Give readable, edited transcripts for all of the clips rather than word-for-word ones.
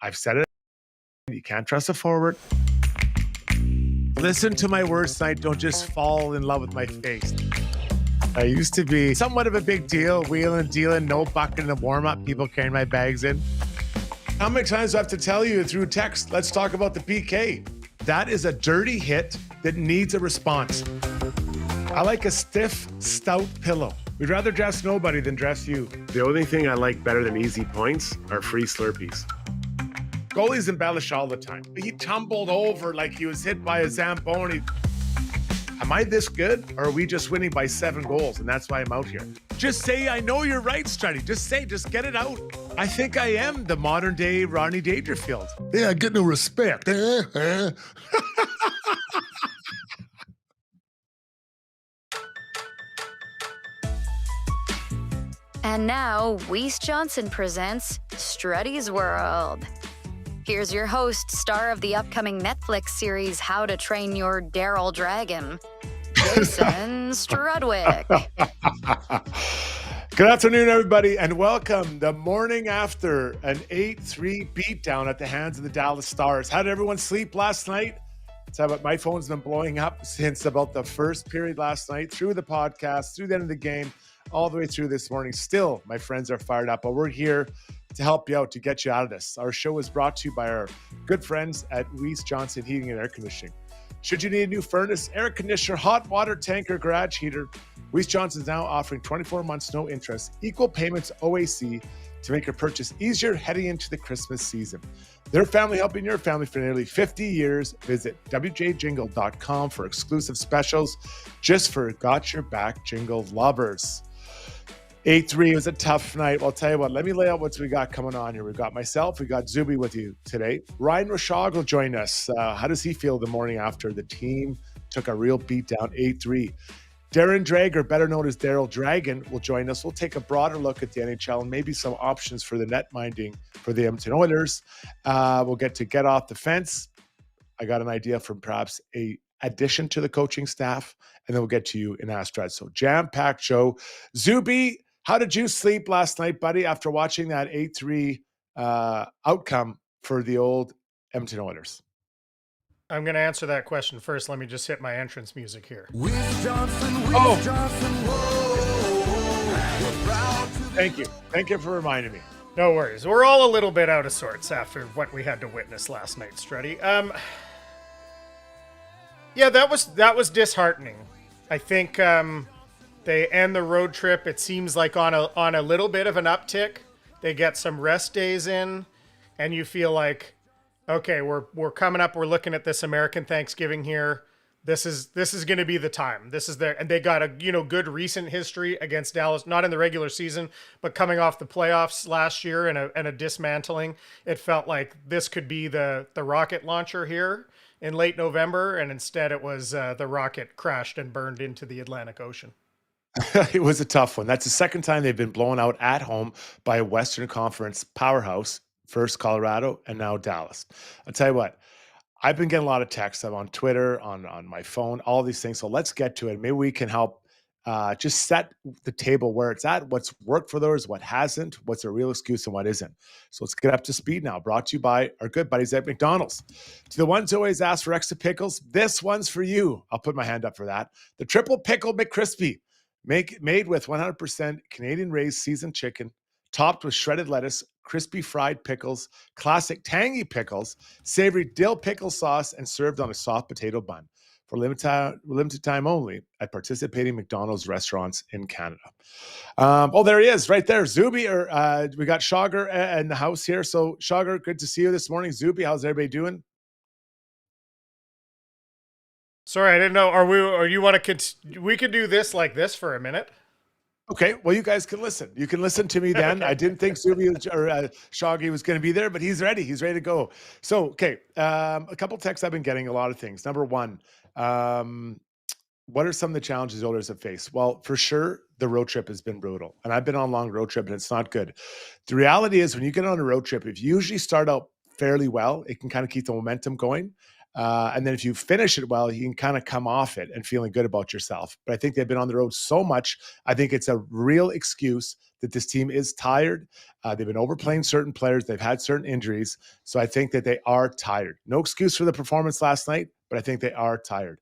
I've said it. You can't trust a forward. Listen to my words tonight. Don't just fall in love with my face. I used to be somewhat of a big deal, wheeling, dealing, no bucket in the warm-up, people carrying my bags in. How many times do I have to tell you through text, let's talk about the PK? That is a dirty hit that needs a response. I like a stiff, stout pillow. We'd rather dress nobody than dress you. The only thing I like better than easy points are free Slurpees. Goalies embellish all the time. He tumbled over like he was hit by a Zamboni. Am I this good, or are we just winning by 7 goals, and that's why I'm out here? Just say, I know you're right, Struddy. Just get it out. I think I am the modern-day Ronnie Dangerfield. Yeah, I get no respect. And now, Weiss Johnson presents Struddy's World. Here's your host, star of the upcoming Netflix series How to Train Your Daryl Dragon, Jason Strudwick. Good afternoon, everybody, and welcome the morning after an 8-3 beatdown at the hands of the Dallas Stars. How did everyone sleep last night? So my phone's been blowing up since about the first period last night, through the podcast, through the end of the game, all the way through this morning. Still, my friends are fired up, but we're here to help you out, to get you out of this. Our show is brought to you by our good friends at Weiss Johnson Heating and Air Conditioning. Should you need a new furnace, air conditioner, hot water tank, or garage heater, Weiss Johnson is now offering 24 months, no interest, equal payments OAC to make your purchase easier heading into the Christmas season. Their family helping your family for nearly 50 years. Visit wjjingle.com for exclusive specials just for Got Your Back Jingle lovers. 8-3 was a tough night. Well, I'll tell you what, let me lay out what we got coming on here. We've got myself, we got Zubie with you today. Ryan Rishaug will join us. How does he feel the morning after the team took a real beat down 8-3? Darren Dreger, better known as Daryl Dragon, will join us. We'll take a broader look at the NHL and maybe some options for the net minding for the Edmonton Oilers. We'll get off the fence. I got an idea from perhaps a addition to the coaching staff, and then we'll get to you in Ask Stretch. So jam-packed show. Zubie, how did you sleep last night, buddy, after watching that 8-3 outcome for the old Edmonton Oilers? I'm going to answer that question first. Let me just hit my entrance music here. Johnson, Thank you. Thank you for reminding me. No worries. We're all a little bit out of sorts after what we had to witness last night, Struddy. Yeah, that was disheartening. I think they end the road trip, it seems like on a little bit of an uptick. They get some rest days in, and you feel like, okay, we're coming up. We're looking at this American Thanksgiving here. This is going to be the time. This is and they got a good recent history against Dallas, not in the regular season, but coming off the playoffs last year and a dismantling. It felt like this could be the rocket launcher here in late November, and instead it was the rocket crashed and burned into the Atlantic Ocean. It was a tough one. That's the second time they've been blown out at home by a Western Conference powerhouse. First Colorado and now Dallas. I'll tell you what, I've been getting a lot of texts. I'm on Twitter, on my phone, all these things. So let's get to it. Maybe we can help just set the table where it's at, what's worked for those, what hasn't, what's a real excuse and what isn't. So let's get up to speed now. Brought to you by our good buddies at McDonald's. To the ones who always ask for extra pickles, this one's for you. I'll put my hand up for that. The Triple Pickle McCrispy, made with 100% Canadian-raised seasoned chicken, topped with shredded lettuce, crispy fried pickles, classic tangy pickles, savory dill pickle sauce, and served on a soft potato bun. For limited time only at participating McDonald's restaurants in Canada. There he is, right there. Zubie, we got Schauger in the house here. So, Schauger, good to see you this morning. Zubie, how's everybody doing? Sorry, I didn't know. Or you want to? We could do this like this for a minute. Okay, well, you guys can listen. You can listen to me then. I didn't think Zubie or Shoggy was going to be there, but he's ready. He's ready to go. So, okay, a couple texts I've been getting, a lot of things. Number one, what are some of the challenges the Oilers have faced? Well, for sure, the road trip has been brutal. And I've been on a long road trip, and it's not good. The reality is when you get on a road trip, if you usually start out fairly well, it can kind of keep the momentum going. And then if you finish it well, you can kind of come off it and feeling good about yourself. But I think they've been on the road so much. I think it's a real excuse that this team is tired. They've been overplaying certain players. They've had certain injuries. So I think that they are tired. No excuse for the performance last night, but I think they are tired.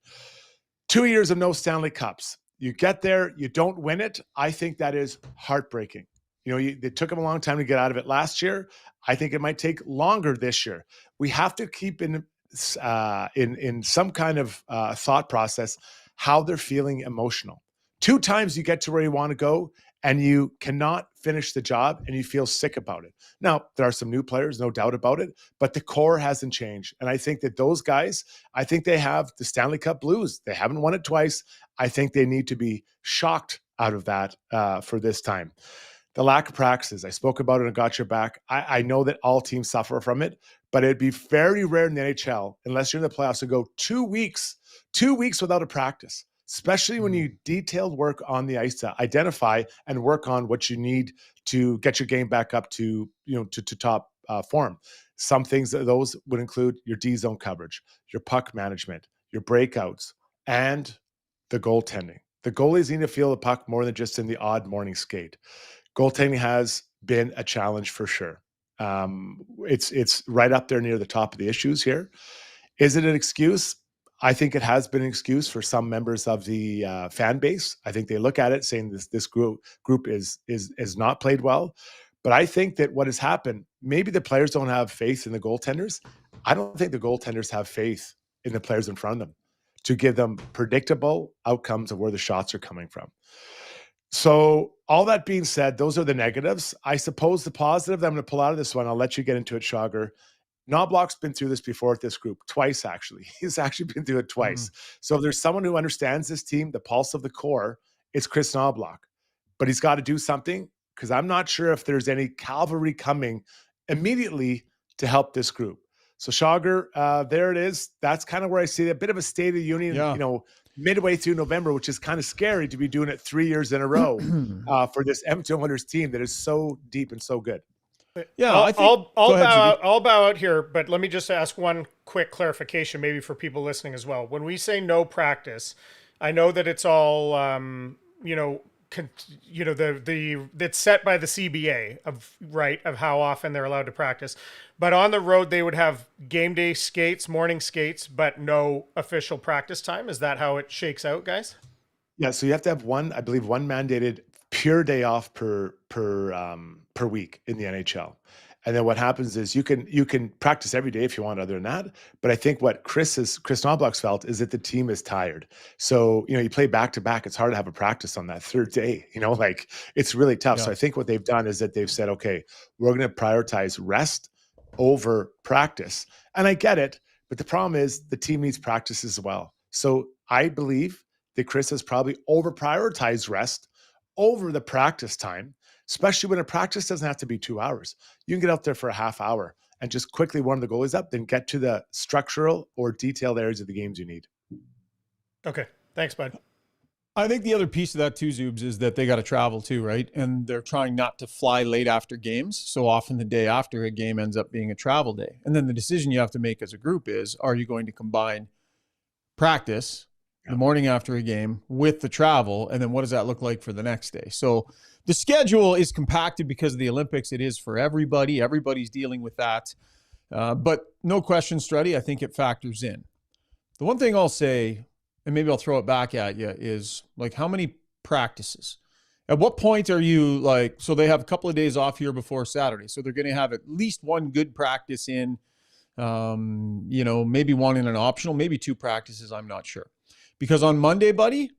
2 years of no Stanley Cups. You get there, you don't win it. I think that is heartbreaking. It took them a long time to get out of it last year. I think it might take longer this year. We have to keep in some kind of thought process how they're feeling emotional. 2 times you get to where you want to go and you cannot finish the job and you feel sick about it. Now, there are some new players, no doubt about it, but the core hasn't changed. And I think that those guys, I think they have the Stanley Cup blues. They haven't won it twice. I think they need to be shocked out of that for this time. The lack of practices, I spoke about it and got your back. I know that all teams suffer from it, but it'd be very rare in the NHL, unless you're in the playoffs, to go 2 weeks without a practice, especially when you detailed work on the ice to identify and work on what you need to get your game back up to top form. Some things, those would include your D-zone coverage, your puck management, your breakouts, and the goaltending. The goalies need to feel the puck more than just in the odd morning skate. Goaltending has been a challenge for sure. It's right up there near the top of the issues here. Is it an excuse? I think it has been an excuse for some members of the fan base. I think they look at it saying this group is not played well. But I think that what has happened, maybe the players don't have faith in the goaltenders. I don't think the goaltenders have faith in the players in front of them to give them predictable outcomes of where the shots are coming from. So all that being said, those are the negatives. I suppose the positive that I'm going to pull out of this one, I'll let you get into it, Schauger. Knobloch's been through this before at this group, twice actually. He's actually been through it twice. So if there's someone who understands this team, the pulse of the core, it's Chris Knobloch. But he's got to do something, because I'm not sure if there's any cavalry coming immediately to help this group. So Schauger, there it is. That's kind of where I see a bit of a state of the union, midway through November, which is kind of scary to be doing it 3 years in a row for this Edmonton Oilers team that is so deep and so good. Yeah, I'll bow out here, but let me just ask one quick clarification, maybe for people listening as well. When we say no practice, I know that it's all that's set by the CBA of how often they're allowed to practice. But on the road, they would have game day skates, morning skates, but no official practice time. Is that how it shakes out, guys? Yeah. So you have to have one mandated pure day off per week in the NHL. And then what happens is you can practice every day if you want other than that. But I think what Chris Knobloch's felt is that the team is tired. So, you play back to back. It's hard to have a practice on that third day, it's really tough. Yeah. So I think what they've done is that they've said, okay, we're going to prioritize rest over practice. And I get it, but the problem is the team needs practice as well. So I believe that Chris has probably over prioritized rest over the practice time, especially when a practice doesn't have to be 2 hours. You can get out there for a half hour and just quickly warm the goalies up, then get to the structural or detailed areas of the games you need. Okay. Thanks, bud. I think the other piece of that too, Zubes, is that they got to travel too, right? And they're trying not to fly late after games. So often the day after a game ends up being a travel day. And then the decision you have to make as a group is, are you going to combine practice the morning after a game with the travel? And then what does that look like for the next day? So the schedule is compacted because of the Olympics. It is for everybody. Everybody's dealing with that. But no question, Struddy, I think it factors in. The one thing I'll say, and maybe I'll throw it back at you, is like, how many practices? At what point are you so they have a couple of days off here before Saturday. So they're going to have at least one good practice in, maybe one in an optional, maybe 2 practices. I'm not sure. Because on Monday, buddy,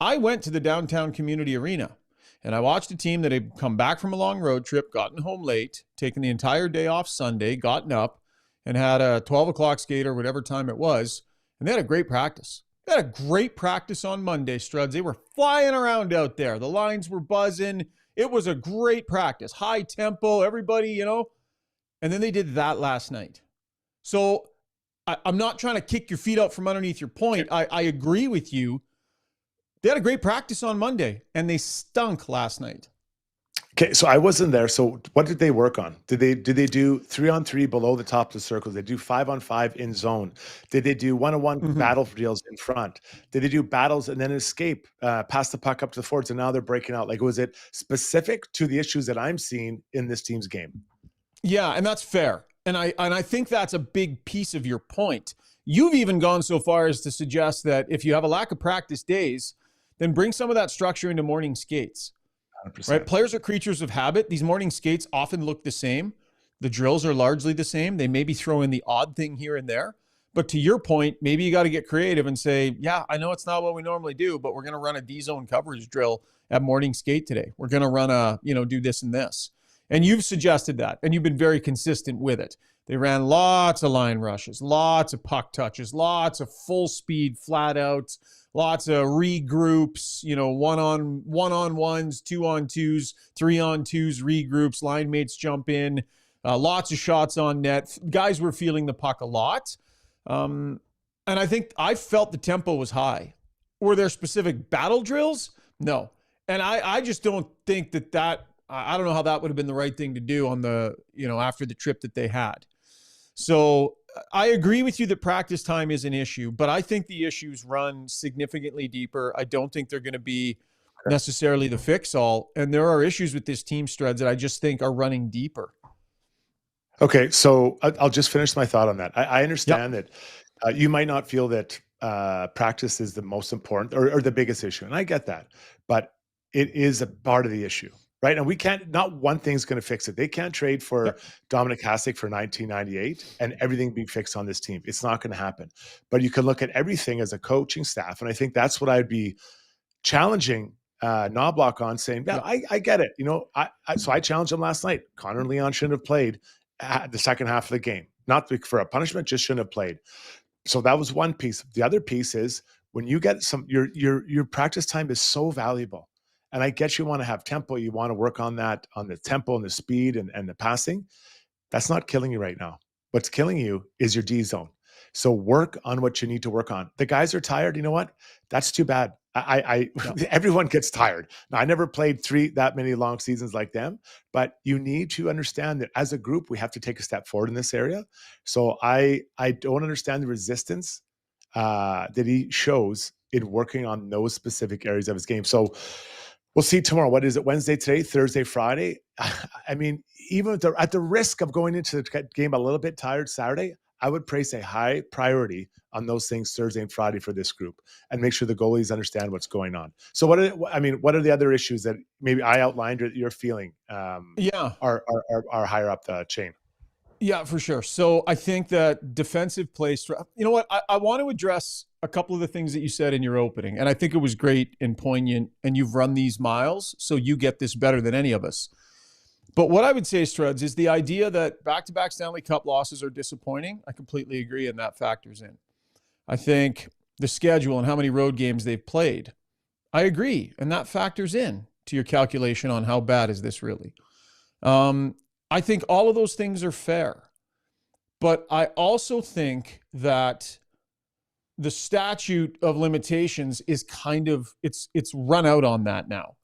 I went to the downtown community arena and I watched a team that had come back from a long road trip, gotten home late, taken the entire day off Sunday, gotten up and had a 12 o'clock skate or whatever time it was. And they had a great practice. They had a great practice on Monday, Struds. They were flying around out there. The lines were buzzing. It was a great practice, high tempo, everybody, And then they did that last night. So I'm not trying to kick your feet out from underneath your point. I agree with you. They had a great practice on Monday, and they stunk last night. Okay, so I wasn't there. So what did they work on? Did they do 3-on-3 below the top of the circles? Did they do 5-on-5 in zone? Did they do 1-on-1 battle deals in front? Did they do battles and then escape, pass the puck up to the forwards, and now they're breaking out? Like, was it specific to the issues that I'm seeing in this team's game? Yeah, and that's fair. And I think that's a big piece of your point. You've even gone so far as to suggest that if you have a lack of practice days, then bring some of that structure into morning skates. 100%. Right? Players are creatures of habit. These morning skates often look the same. The drills are largely the same. They maybe throw in the odd thing here and there. But to your point, maybe you got to get creative and say, yeah, I know it's not what we normally do, but we're going to run a D-zone coverage drill at morning skate today. We're going to run do this and this. And you've suggested that, and you've been very consistent with it. They ran lots of line rushes, lots of puck touches, lots of full speed flat outs, lots of regroups, one-on-ones, 2-on-2s, 3-on-2s, regroups, line mates jump in, lots of shots on net. Guys were feeling the puck a lot. And I think I felt the tempo was high. Were there specific battle drills? No. And I just don't think that I don't know how that would have been the right thing to do on the, after the trip that they had. So I agree with you that practice time is an issue, but I think the issues run significantly deeper. I don't think they're going to be necessarily the fix-all. And there are issues with this team, Struds, that I just think are running deeper. Okay, so I'll just finish my thought on that. I understand that you might not feel that practice is the most important or the biggest issue, and I get that, but it is a part of the issue. Right. And we can't, not one thing's going to fix it. They can't trade for Dominic Hasek for 1998 and everything be fixed on this team. It's not going to happen. But you can look at everything as a coaching staff. And I think that's what I'd be challenging Knobloch on, saying, yeah, I get it. So I challenged him last night. Connor and Leon shouldn't have played the second half of the game. Not for a punishment, just shouldn't have played. So that was one piece. The other piece is when you get your practice time is so valuable. And I get you want to have tempo. You want to work on that, on the tempo and the speed and the passing. That's not killing you right now. What's killing you is your D zone. So work on what you need to work on. The guys are tired. You know what? That's too bad. Everyone gets tired. Now, I never played that many long seasons like them, but you need to understand that as a group, we have to take a step forward in this area. So I don't understand the resistance that he shows in working on those specific areas of his game. So we'll see tomorrow. What is it? Wednesday today, Thursday, Friday. I mean, even at the risk of going into the game a little bit tired Saturday, I would place a high priority on those things Thursday and Friday for this group and make sure the goalies understand what's going on. So what are the other issues that maybe I outlined or that you're feeling are higher up the chain? Yeah, for sure. So I think that defensive play, you know what? I want to address a couple of the things that you said in your opening, and I think it was great and poignant, and you've run these miles, so you get this better than any of us. But what I would say, Struds, is the idea that back-to-back Stanley Cup losses are disappointing. I completely agree, and that factors in. I think the schedule and how many road games they've played, I agree, and that factors in to your calculation on how bad is this really. I think all of those things are fair. But I also think that the statute of limitations is it's run out on that now.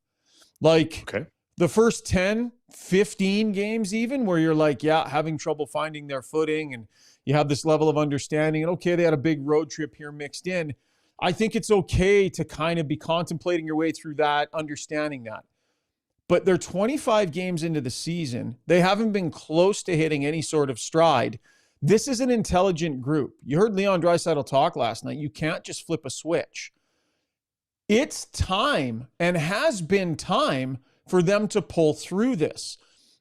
Like the first 10, 15 games even where you're like, having trouble finding their footing and you have this level of understanding and okay, they had a big road trip here mixed in. I think it's okay to kind of be contemplating your way through that, understanding that. But they're 25 games into the season. They haven't been close to hitting any sort of stride. This is an intelligent group. You heard Leon Draisaitl talk last night. You can't just flip a switch. It's time and has been time for them to pull through this.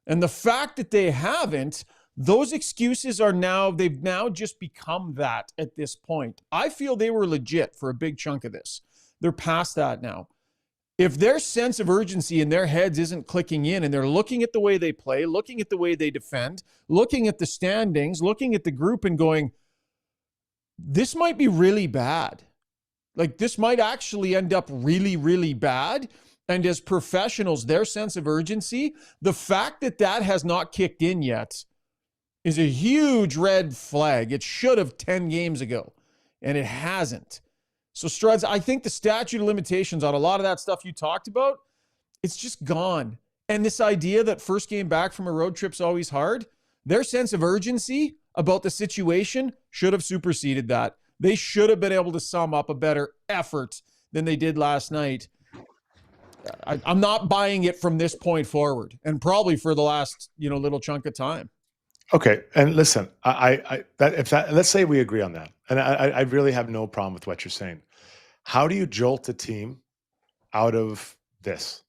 And the fact that they haven't, those excuses they've now just become that at this point. I feel they were legit for a big chunk of this. They're past that now. If their sense of urgency in their heads isn't clicking in and they're looking at the way they play, looking at the way they defend, looking at the standings, looking at the group and going, this might be really bad. Like this might actually end up really, really bad. And as professionals, their sense of urgency, the fact that has not kicked in yet is a huge red flag. It should have 10 games ago, and it hasn't. So, Struds, I think the statute of limitations on a lot of that stuff you talked about, it's just gone. And this idea that first game back from a road trip's always hard, their sense of urgency about the situation should have superseded that. They should have been able to sum up a better effort than they did last night. I'm not buying it from this point forward, and probably for the last, little chunk of time. Okay, and listen, let's say we agree on that, and I really have no problem with what you're saying. How do you jolt a team out of this?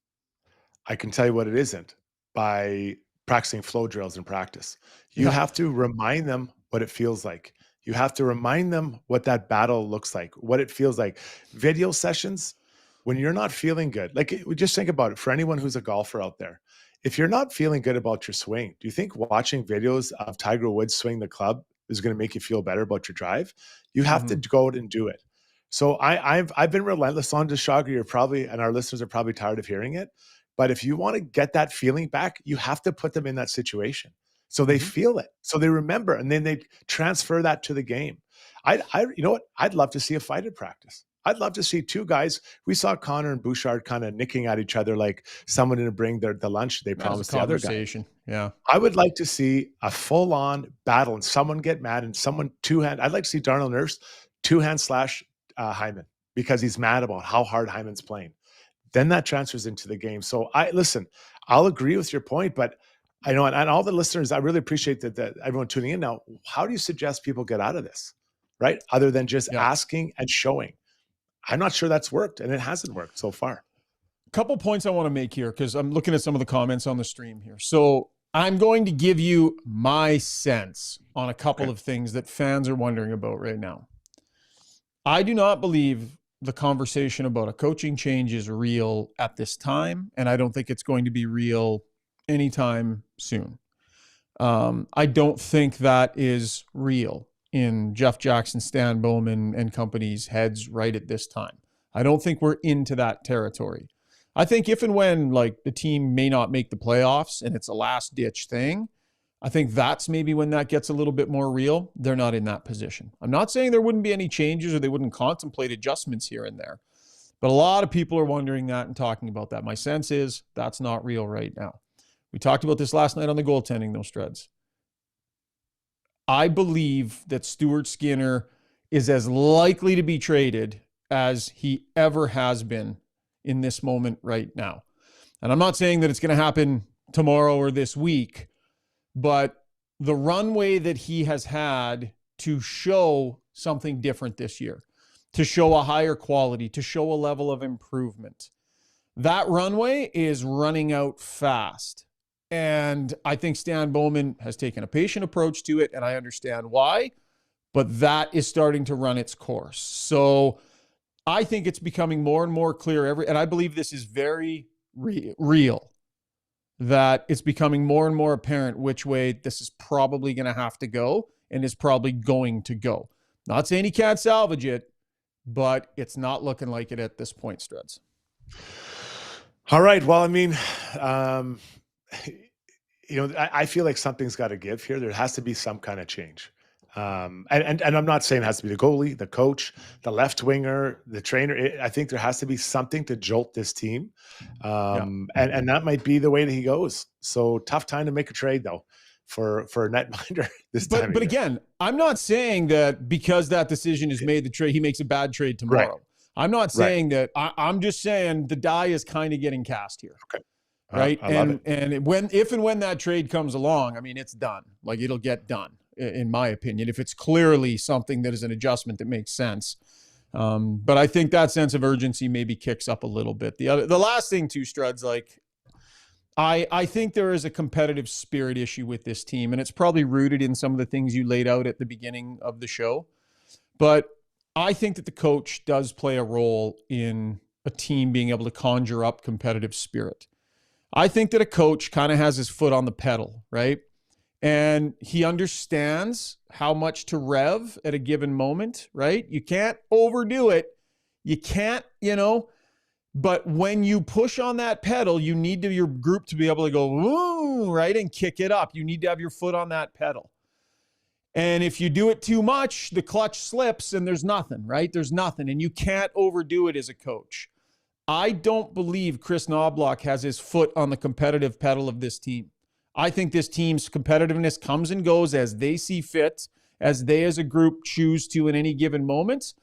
I can tell you what it isn't, by practicing flow drills in practice. You have to remind them what it feels like. You have to remind them what that battle looks like, what it feels like. Video sessions, when you're not feeling good, like just think about it for anyone who's a golfer out there. If you're not feeling good about your swing, do you think watching videos of Tiger Woods swing the club is going to make you feel better about your drive? You have to go out and do it. So I've been relentless on Rishaug. You're probably, and our listeners are probably tired of hearing it. But if you want to get that feeling back, you have to put them in that situation so they feel it, so they remember, and then they transfer that to the game. You know what? I'd love to see a fight at practice. I'd love to see two guys. We saw Connor and Bouchard kind of nicking at each other like someone didn't bring the lunch they promised the other guy. Yeah. I would like to see a full-on battle and someone get mad and someone two-hand. I'd like to see Darnell Nurse two-hand slash Hyman because he's mad about how hard Hyman's playing. Then that transfers into the game. So I'll agree with your point, but I know, and all the listeners, I really appreciate that everyone tuning in now. How do you suggest people get out of this, right? Other than just asking and showing. I'm not sure that's worked, and it hasn't worked so far. A couple points I want to make here, because I'm looking at some of the comments on the stream here. So I'm going to give you my sense on a couple of things that fans are wondering about right now. I do not believe the conversation about a coaching change is real at this time, and I don't think it's going to be real anytime soon. I don't think that is real in Jeff Jackson, Stan Bowman, and company's heads right at this time. I don't think we're into that territory. I think if and when the team may not make the playoffs and it's a last-ditch thing, I think that's maybe when that gets a little bit more real. They're not in that position. I'm not saying there wouldn't be any changes or they wouldn't contemplate adjustments here and there, but a lot of people are wondering that and talking about that. My sense is that's not real right now. We talked about this last night on the goaltending, those Struds. I believe that Stuart Skinner is as likely to be traded as he ever has been in this moment right now. And I'm not saying that it's going to happen tomorrow or this week, but the runway that he has had to show something different this year, to show a higher quality, to show a level of improvement, that runway is running out fast. And I think Stan Bowman has taken a patient approach to it, and I understand why, but that is starting to run its course. So I think it's becoming more and more clear and I believe this is very real, that it's becoming more and more apparent which way this is probably going to have to go and is probably going to go. Not saying he can't salvage it, but it's not looking like it at this point, Struds. All right. Well, I mean, I feel like something's got to give here. There has to be some kind of change. And I'm not saying it has to be the goalie, the coach, the left winger, the trainer. I think there has to be something to jolt this team. And that might be the way that he goes. So tough time to make a trade though for a netminder this time. But again, I'm not saying that because that decision is made, the trade, he makes a bad trade tomorrow. Right. I'm not saying that. I'm just saying the die is kind of getting cast here. Okay. Right. And if and when that trade comes along, I mean, it's done. It'll get done, in my opinion, if it's clearly something that is an adjustment that makes sense. But I think that sense of urgency maybe kicks up a little bit. The last thing too, Struds, I think there is a competitive spirit issue with this team, and it's probably rooted in some of the things you laid out at the beginning of the show. But I think that the coach does play a role in a team being able to conjure up competitive spirit. I think that a coach kind of has his foot on the pedal, right? And he understands how much to rev at a given moment, right? You can't overdo it. You can't, but when you push on that pedal, you need your group to be able to go, woo, right? And kick it up. You need to have your foot on that pedal. And if you do it too much, the clutch slips and there's nothing, right? There's nothing. And you can't overdo it as a coach. I don't believe Chris Knobloch has his foot on the competitive pedal of this team. I think this team's competitiveness comes and goes as they see fit, as they as a group choose to in any given moment.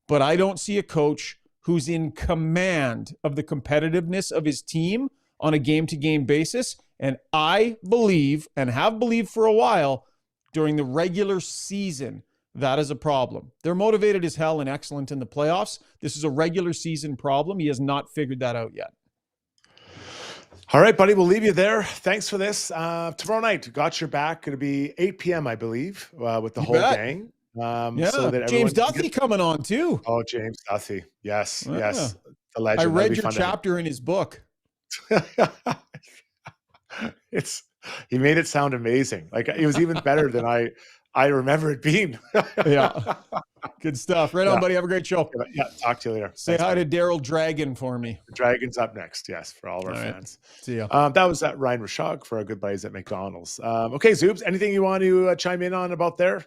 But I don't see a coach who's in command of the competitiveness of his team on a game-to-game basis. And I believe, and have believed for a while, during the regular season, that is a problem. They're motivated as hell and excellent in the playoffs. This is a regular season problem. He has not figured that out yet. All right, buddy, we'll leave you there. Thanks for this. Tomorrow night, got your back. Going to be 8 p.m., I believe, with the whole gang. So that James Duthie coming on too. Oh, James Duthie. Yes, yes. The legend. I read your chapter in his book. He made it sound amazing. Like it was even better than I remember it being. Yeah. Good stuff. Right on, buddy. Have a great show. Yeah. Talk to you later. Say hi to Daryl Dragon for me. The Dragon's up next. Yes. For all of our fans. See ya. That was Ryan Rishaug for our good buddies at McDonald's. Okay. Zoobs, anything you want to chime in on about there?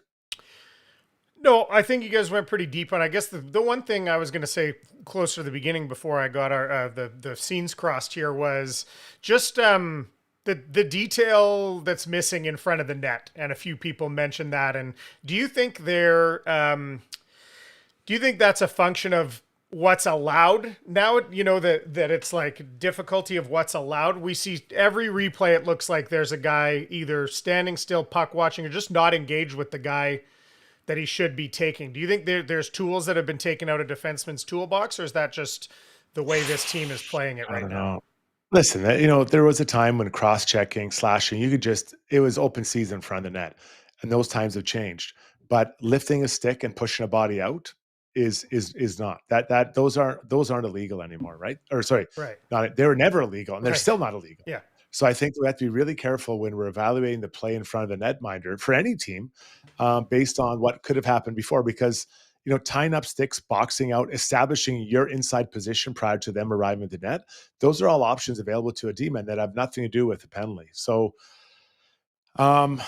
No, I think you guys went pretty deep on. I guess the one thing I was going to say closer to the beginning before I got our the scenes crossed here was just the detail that's missing in front of the net, and a few people mentioned that. And do you think that's a function of what's allowed now? You know, that it's like difficulty of what's allowed. We see every replay, it looks like there's a guy either standing still, puck watching, or just not engaged with the guy that he should be taking. Do you think there's tools that have been taken out of defenseman's toolbox, or is that just the way this team is playing it right now? Listen, there was a time when cross-checking, slashing, it was open season in front of the net, and those times have changed. But lifting a stick and pushing a body out is not. Those aren't illegal anymore, right? Or sorry, right. They were never illegal, and they're still not illegal. Yeah. So I think we have to be really careful when we're evaluating the play in front of the netminder for any team, based on what could have happened before, because tying up sticks, boxing out, establishing your inside position prior to them arriving at the net, those are all options available to a D-man that have nothing to do with the penalty. So, I'll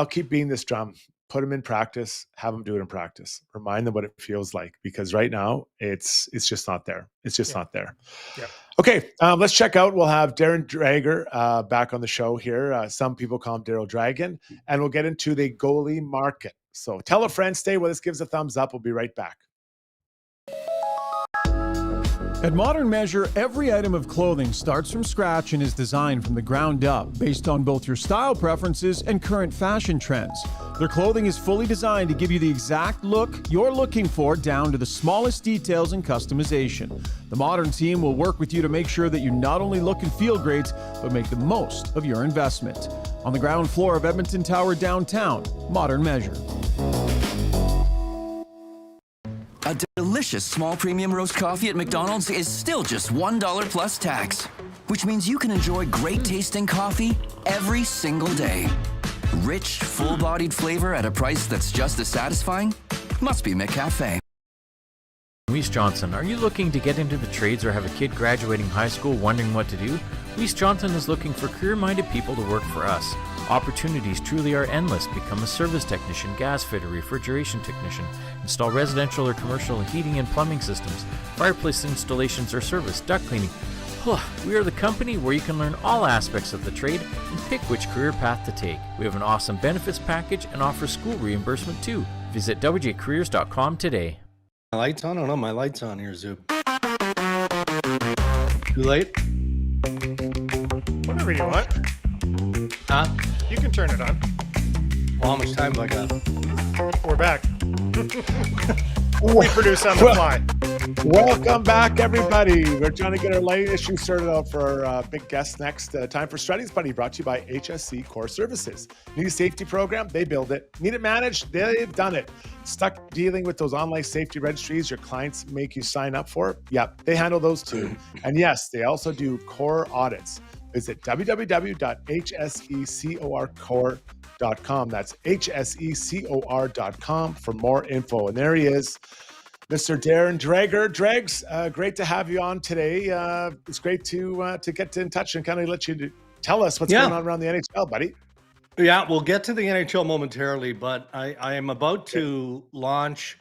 keep beating this drum. Put them in practice, have them do it in practice. Remind them what it feels like, because right now it's just not there. It's just not there. Yeah. Okay, let's check out. We'll have Darren Dreger back on the show here. Some people call him Daryl Dragon, and we'll get into the goalie market. So tell a friend, stay with us, give us a thumbs up. We'll be right back. At Modern Measure, every item of clothing starts from scratch and is designed from the ground up based on both your style preferences and current fashion trends. Their clothing is fully designed to give you the exact look you're looking for, down to the smallest details and customization. The Modern team will work with you to make sure that you not only look and feel great, but make the most of your investment. On the ground floor of Edmonton Tower downtown, Modern Measure. A delicious small premium roast coffee at McDonald's is still just $1 plus tax, which means you can enjoy great tasting coffee every single day. Rich, full-bodied flavor at a price that's just as satisfying? Must be McCafe. Weiss Johnson, are you looking to get into the trades or have a kid graduating high school wondering what to do? Weiss Johnson is looking for career-minded people to work for us. Opportunities truly are endless. Become a service technician, gas fitter, refrigeration technician, install residential or commercial heating and plumbing systems, fireplace installations or service, duct cleaning. We are the company where you can learn all aspects of the trade and pick which career path to take. We have an awesome benefits package and offer school reimbursement too. Visit wjcareers.com today. My lights on? I don't know. My light's on here, Zub. Too late? Whatever you want. Huh? You can turn it on. Well, how much time do I got? We're back. We produce on the fly. Welcome back, everybody. We're trying to get our lighting issue sorted out for our big guest next. Time for Struddy's Buddy, brought to you by HSC Core Services. Need a safety program? They build it. Need it managed? They've done it. Stuck dealing with those online safety registries your clients make you sign up for? Yep, they handle those too. And yes, they also do core audits. Visit www.hsecorcore.com. That's hsecor.com for more info. And there he is, Mr. Darren Dreger. Dregs, great to have you on today. It's great to get in touch and kind of let you tell us what's going on around the NHL, buddy. Yeah, we'll get to the NHL momentarily, but I am about to launch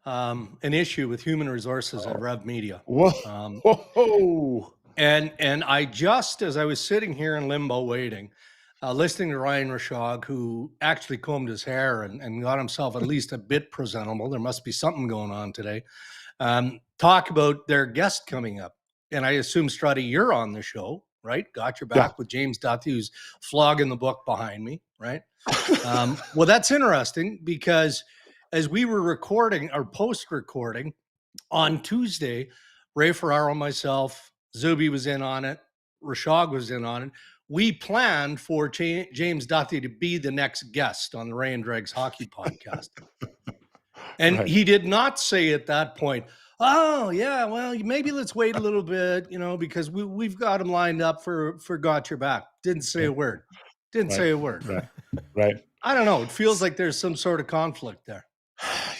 an issue with human resources at Rev Media. Whoa. Whoa. And I just, as I was sitting here in limbo waiting, listening to Ryan Rishaug, who actually combed his hair and got himself at least a bit presentable. There must be something going on today. Talk about their guest coming up. And I assume, Struddy, you're on the show, right? Got your back with James Duthie, who's flogging the book behind me, right? Well, that's interesting because as we were recording or post-recording on Tuesday, Ray Ferraro, myself, Zubie was in on it, Rishaug was in on it. We planned for James Duthie to be the next guest on the Ray and Dregs Hockey Podcast. And he did not say at that point, oh, yeah, well, maybe let's wait a little bit, because we've got him lined up for Got Your Back. Didn't say a word. Didn't say a word. Right. I don't know. It feels like there's some sort of conflict there.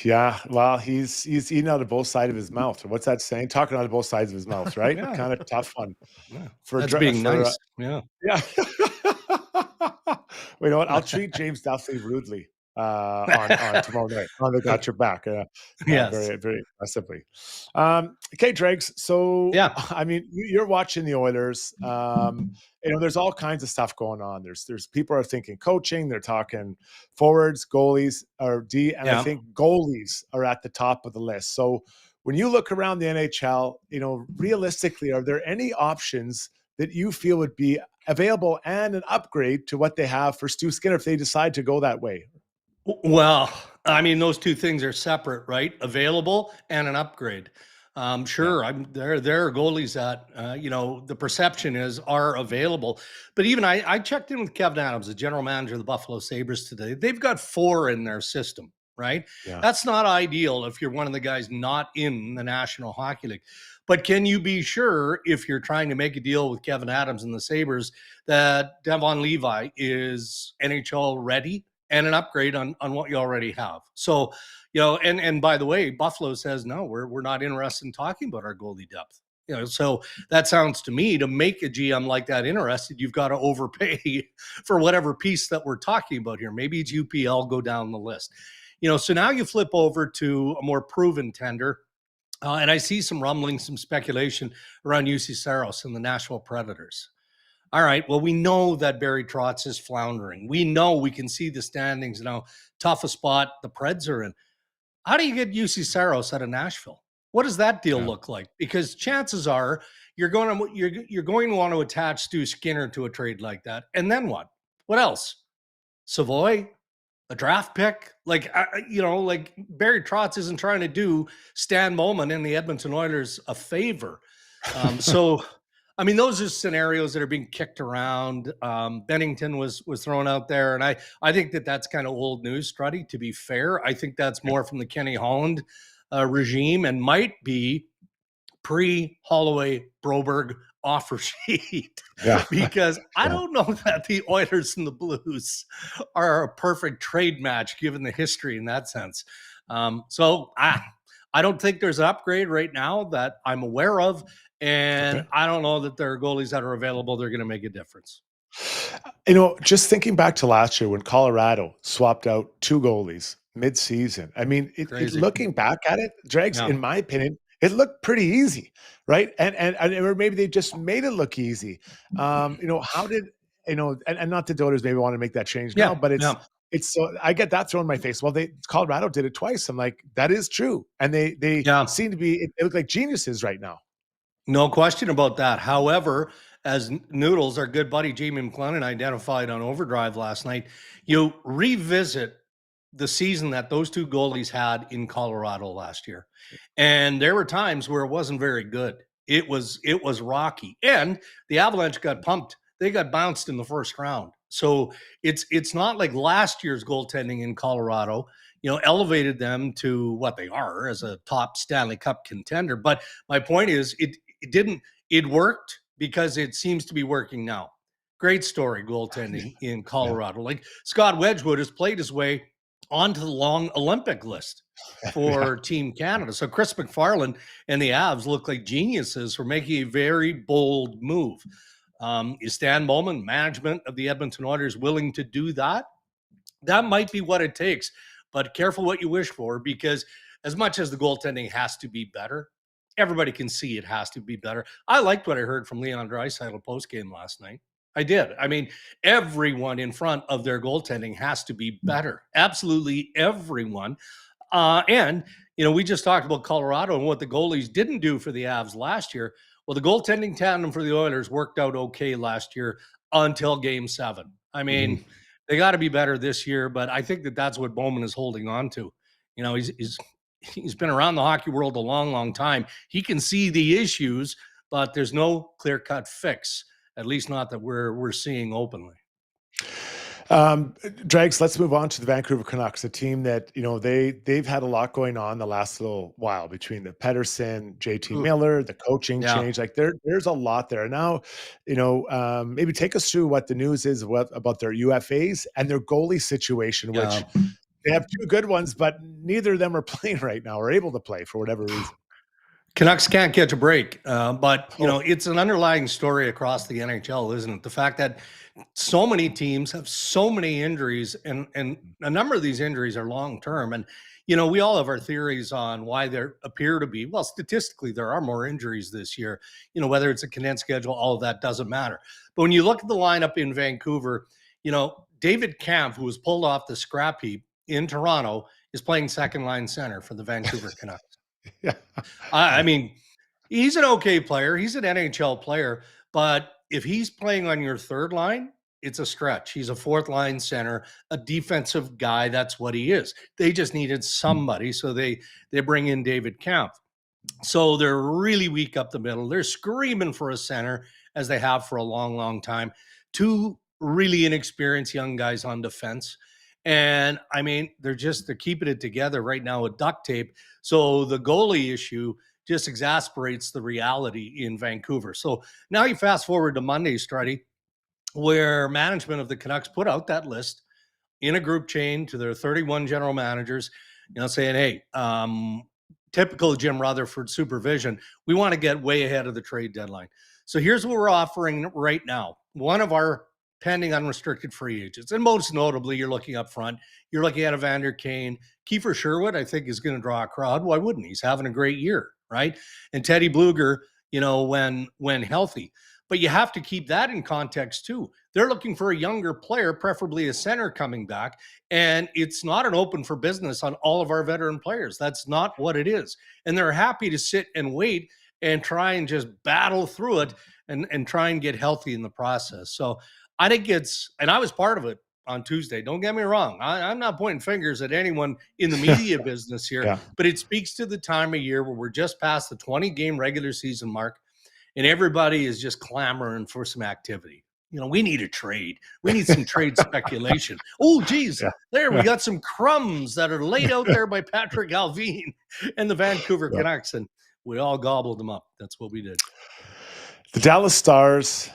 Yeah, well, he's eating out of both sides of his mouth. What's that saying? Talking out of both sides of his mouth, right? Yeah. Kind of tough one. Yeah. For That's being nice. Yeah. Well, you know what? I'll treat James Duthie rudely on tomorrow night on the Got Your Back. Yes. Very, very aggressively. Okay, Dregs. So, I mean, you're watching the Oilers. There's all kinds of stuff going on. There's people are thinking coaching. They're talking forwards, goalies, or D, and I think goalies are at the top of the list. So when you look around the NHL, realistically, are there any options that you feel would be available and an upgrade to what they have for Stu Skinner if they decide to go that way? Well, I mean, those two things are separate, right? Available and an upgrade. Sure, there are goalies that, the perception is are available. But even I checked in with Kevin Adams, the general manager of the Buffalo Sabres today. They've got 4 in their system, right? Yeah. That's not ideal if you're one of the guys not in the National Hockey League. But can you be sure if you're trying to make a deal with Kevin Adams and the Sabres that Devon Levi is NHL ready and an upgrade on what you already have? So, and by the way, Buffalo says, no, we're not interested in talking about our goalie depth. So that sounds to me, to make a GM like that interested, you've got to overpay for whatever piece that we're talking about here. Maybe it's UPL, go down the list. So now you flip over to a more proven tender. And I see some rumblings, some speculation around UC Saros and the Nashville Predators. All right, well, we know that Barry Trotz is floundering. We know, we can see the standings now. Tough a spot the Preds are in. How do you get UC Saros out of Nashville? What does that deal look like? Because chances are you're going to want to attach Stu Skinner to a trade like that. And then what? What else? Savoy? A draft pick? Like Barry Trotz isn't trying to do Stan Bowman and the Edmonton Oilers a favor. So, I mean, those are scenarios that are being kicked around. Bennington was thrown out there, and I think that's kind of old news, Struddy, to be fair. I think that's more from the Kenny Holland regime and might be pre-Holloway Broberg offer sheet. Because I don't know that the Oilers and the Blues are a perfect trade match given the history in that sense. So I don't think there's an upgrade right now that I'm aware of. And I don't know that there are goalies that are available. They're going to make a difference. Just thinking back to last year when Colorado swapped out 2 goalies mid-season. I mean, looking back at it, Dregs, in my opinion, it looked pretty easy, right? And or maybe they just made it look easy. How did and not the Oilers maybe want to make that change now, but it's so I get that thrown in my face. Well, Colorado did it twice. I'm like, that is true, and they seem to be. They look like geniuses right now. No question about that. However, as Noodles, our good buddy Jamie McLennan identified on Overdrive last night, you revisit the season that those 2 goalies had in Colorado last year. And there were times where it wasn't very good. It was rocky. And the Avalanche got pumped. They got bounced in the first round. So it's not like last year's goaltending in Colorado, elevated them to what they are as a top Stanley Cup contender. But my point is it worked because it seems to be working now. Great story, goaltending in Colorado. Like Scott Wedgwood has played his way onto the long Olympic list for Team Canada. So Chris McFarland and the Avs look like geniuses for making a very bold move. Is Stan Bowman, management of the Edmonton Oilers, willing to do that? That might be what it takes. But careful what you wish for, because as much as the goaltending has to be better, everybody can see it has to be better. I liked what I heard from Leon Draisaitl post-game last night. I did. I mean, everyone in front of their goaltending has to be better. Absolutely everyone. And, we just talked about Colorado and what the goalies didn't do for the Avs last year. Well, the goaltending tandem for the Oilers worked out okay last year until Game 7. I mean, they got to be better this year, but I think that's what Bowman is holding on to. He's been around the hockey world a long, long time. He can see the issues, but there's no clear-cut fix, at least not that we're seeing openly. Drags, let's move on to the Vancouver Canucks, a team that, they've had a lot going on the last little while between the Pedersen, JT Miller, the coaching change. Like there's a lot there. Now, maybe take us through what the news is about their UFAs and their goalie situation, which they have two good ones, but neither of them are playing right now or able to play for whatever reason. Canucks can't catch a break, but it's an underlying story across the NHL, isn't it? The fact that so many teams have so many injuries, and a number of these injuries are long term. And we all have our theories on why there appear to be. Well, statistically, there are more injuries this year. Whether it's a condensed schedule, all of that doesn't matter. But when you look at the lineup in Vancouver, David Kampf, who was pulled off the scrap heap in Toronto, is playing second line center for the Vancouver Canucks. Yeah. I mean, he's an okay player. He's an NHL player, but if he's playing on your third line, it's a stretch. He's a fourth line center, a defensive guy. That's what he is. They just needed somebody, so they bring in David Kampf. So they're really weak up the middle. They're screaming for a center, as they have for a long, long time. Two really inexperienced young guys on defense. And I mean, they're keeping it together right now with duct tape. So the goalie issue just exasperates the reality in Vancouver. So now you fast forward to Monday, Struddy, where management of the Canucks put out that list in a group chain to their 31 general managers, saying, hey, typical Jim Rutherford supervision, we want to get way ahead of the trade deadline. So here's what we're offering right now. One of our pending unrestricted free agents. And most notably, you're looking up front. You're looking at Evander Kane. Kiefer Sherwood, I think, is going to draw a crowd. Why wouldn't he? He's having a great year, right? And Teddy Bluger, when healthy. But you have to keep that in context, too. They're looking for a younger player, preferably a center coming back. And it's not an open for business on all of our veteran players. That's not what it is. And they're happy to sit and wait and try and just battle through it and try and get healthy in the process. So I think and I was part of it on Tuesday. Don't get me wrong. I'm not pointing fingers at anyone in the media business here, but it speaks to the time of year where we're just past the 20-game regular season mark and everybody is just clamoring for some activity. We need a trade. We need some trade speculation. Oh, geez, we got some crumbs that are laid out there by Patrick Alvin and the Vancouver Canucks, and we all gobbled them up. That's what we did. The Dallas Stars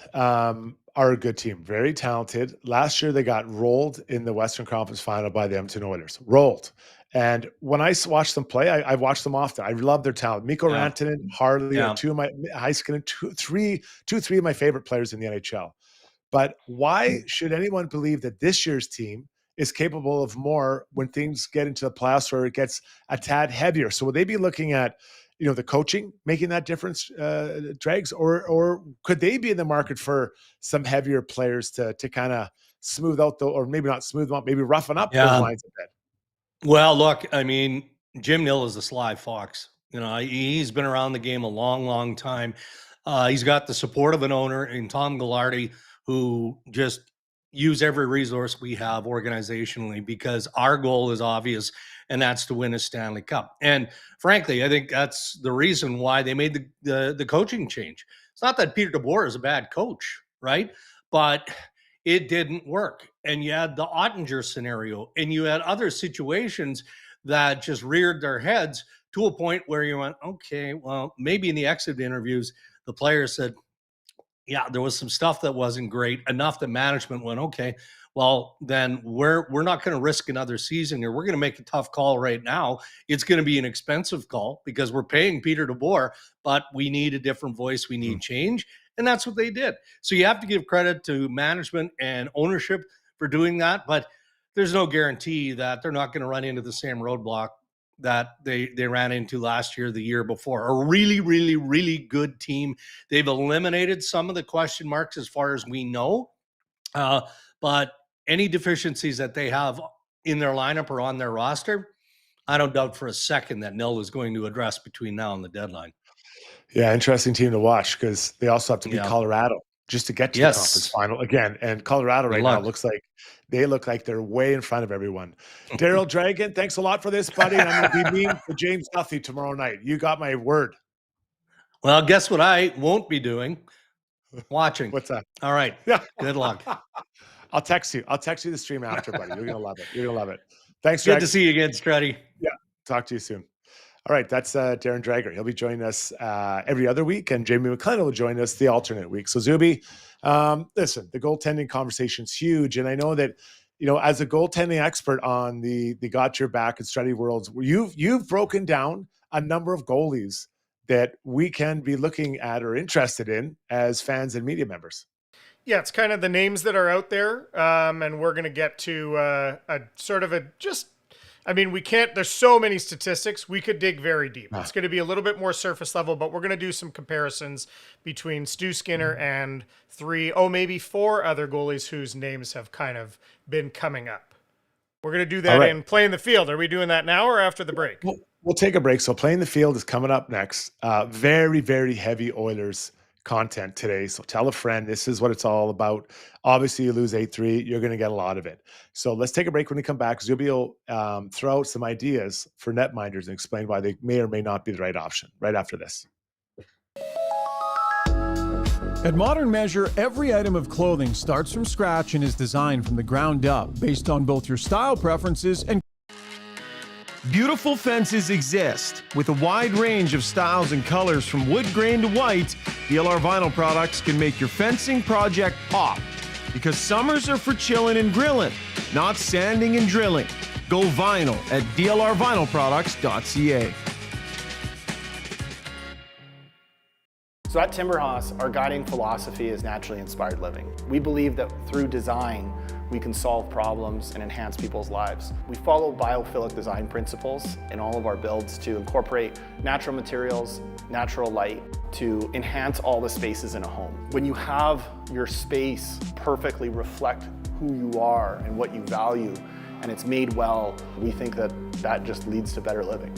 are a good team, very talented. Last year, they got rolled in the Western Conference Final by the Edmonton Oilers. Rolled. And when I watch them play, I watch them often. I love their talent. Mikko Rantanen, Harley are two of my Heiskanen, three of my favorite players in the NHL. But why should anyone believe that this year's team is capable of more when things get into the playoffs where it gets a tad heavier? So would they be looking at the coaching making that difference, Drags, or could they be in the market for some heavier players to kind of smooth out or maybe not smooth them out, maybe roughen up those lines a bit? Well, look, I mean, Jim Nill is a sly fox. He's been around the game a long, long time. He's got the support of an owner in Tom Ghilardi, who just use every resource we have organizationally because our goal is obvious, and that's to win a Stanley Cup. And frankly, I think that's the reason why they made the coaching change. It's not that Peter DeBoer is a bad coach, right? But it didn't work. And you had the Ottinger scenario, and you had other situations that just reared their heads to a point where you went, okay, well, maybe in the exit interviews, the players said, yeah, there was some stuff that wasn't great enough that management went, okay, well, then we're not going to risk another season here. We're going to make a tough call right now. It's going to be an expensive call because we're paying Peter DeBoer, but we need a different voice. We need change. And that's what they did. So you have to give credit to management and ownership for doing that, but there's no guarantee that they're not going to run into the same roadblock that they ran into last year, the year before. A really, really, really good team. They've eliminated some of the question marks as far as we know. But any deficiencies that they have in their lineup or on their roster, I don't doubt for a second that Nil is going to address between now and the deadline. Yeah, interesting team to watch because they also have to beat Colorado just to get to the conference final again. And Colorado now looks like they're way in front of everyone. Daryl Dragon, thanks a lot for this, buddy. And I'm going to be mean for James Duffy tomorrow night. You got my word. Well, guess what I won't be doing? Watching. What's that? All right. Yeah. Good luck. I'll text you. I'll text you the stream after, buddy. You're going to love it. You're going to love it. Thanks, Good Dragon. to see you again, Struddy. Yeah. Talk to you soon. All right, that's Darren Dreger. He'll be joining us every other week, and Jamie McLennan will join us the alternate week. So, Zubie, listen, the goaltending conversation's huge, and I know that, as a goaltending expert on the Got Your Back and Struddy Worlds, you've broken down a number of goalies that we can be looking at or interested in as fans and media members. Yeah, it's kind of the names that are out there, and we're going to get to we can't, there's so many statistics. We could dig very deep. It's going to be a little bit more surface level, but we're going to do some comparisons between Stu Skinner and maybe four other goalies whose names have kind of been coming up. We're going to do that in Playing the Field. Are we doing that now or after the break? We'll take a break. So Playing the Field is coming up next. Very, very heavy Oilers content today. So tell a friend, this is what it's all about. Obviously, you lose 8-3, you're going to get a lot of it. So let's take a break. When we come back, Zubie will throw out some ideas for netminders and explain why they may or may not be the right option right after this. At Modern Measure, every item of clothing starts from scratch and is designed from the ground up based on both your style preferences and beautiful fences exist. With a wide range of styles and colors from wood grain to white, DLR Vinyl products can make your fencing project pop. Because summers are for chilling and grilling, not sanding and drilling. Go vinyl at dlrvinylproducts.ca. So at Timberhouse, our guiding philosophy is naturally inspired living. We believe that through design, we can solve problems and enhance people's lives. We follow biophilic design principles in all of our builds to incorporate natural materials, natural light, to enhance all the spaces in a home. When you have your space perfectly reflect who you are and what you value, and it's made well, we think that that just leads to better living.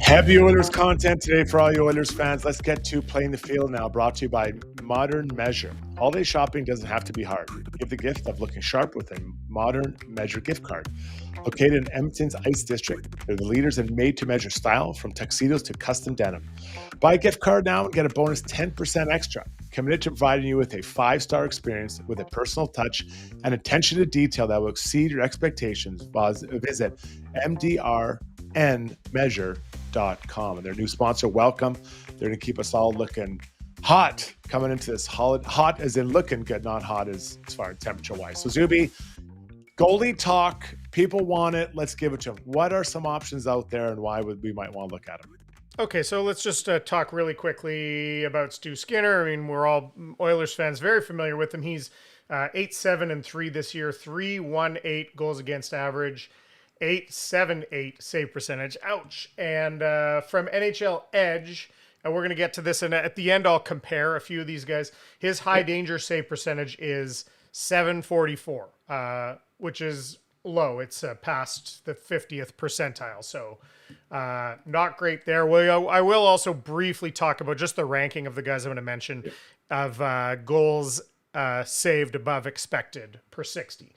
Heavy Oilers content today for all you Oilers fans. Let's get to Playing the Field now, brought to you by Modern Measure. Holiday shopping doesn't have to be hard. Give the gift of looking sharp with a Modern Measure gift card. Located in Edmonton's Ice District, they're the leaders in made-to-measure style, from tuxedos to custom denim. Buy a gift card now and get a bonus 10% extra. Committed to providing you with a 5-star experience with a personal touch and attention to detail that will exceed your expectations. Visit MDRNmeasure.com. And their new sponsor, Welcome. They're going to keep us all looking hot coming into this holiday. Hot as in looking good, not hot as far as temperature-wise. So, Zubie, goalie talk. People want it. Let's give it to them. What are some options out there, and why would we might want to look at them? Okay, so let's just talk really quickly about Stu Skinner. I mean, we're all Oilers fans very familiar with him. He's 8-7-3 this year, 3.18 goals against average, 8.78 save percentage. Ouch. And from NHL Edge, and we're going to get to this, and at the end I'll compare a few of these guys. His high danger save percentage is 744, which is low. It's past the 50th percentile, so not great there. I will also briefly talk about just the ranking of the guys I'm going to mention of goals saved above expected per 60.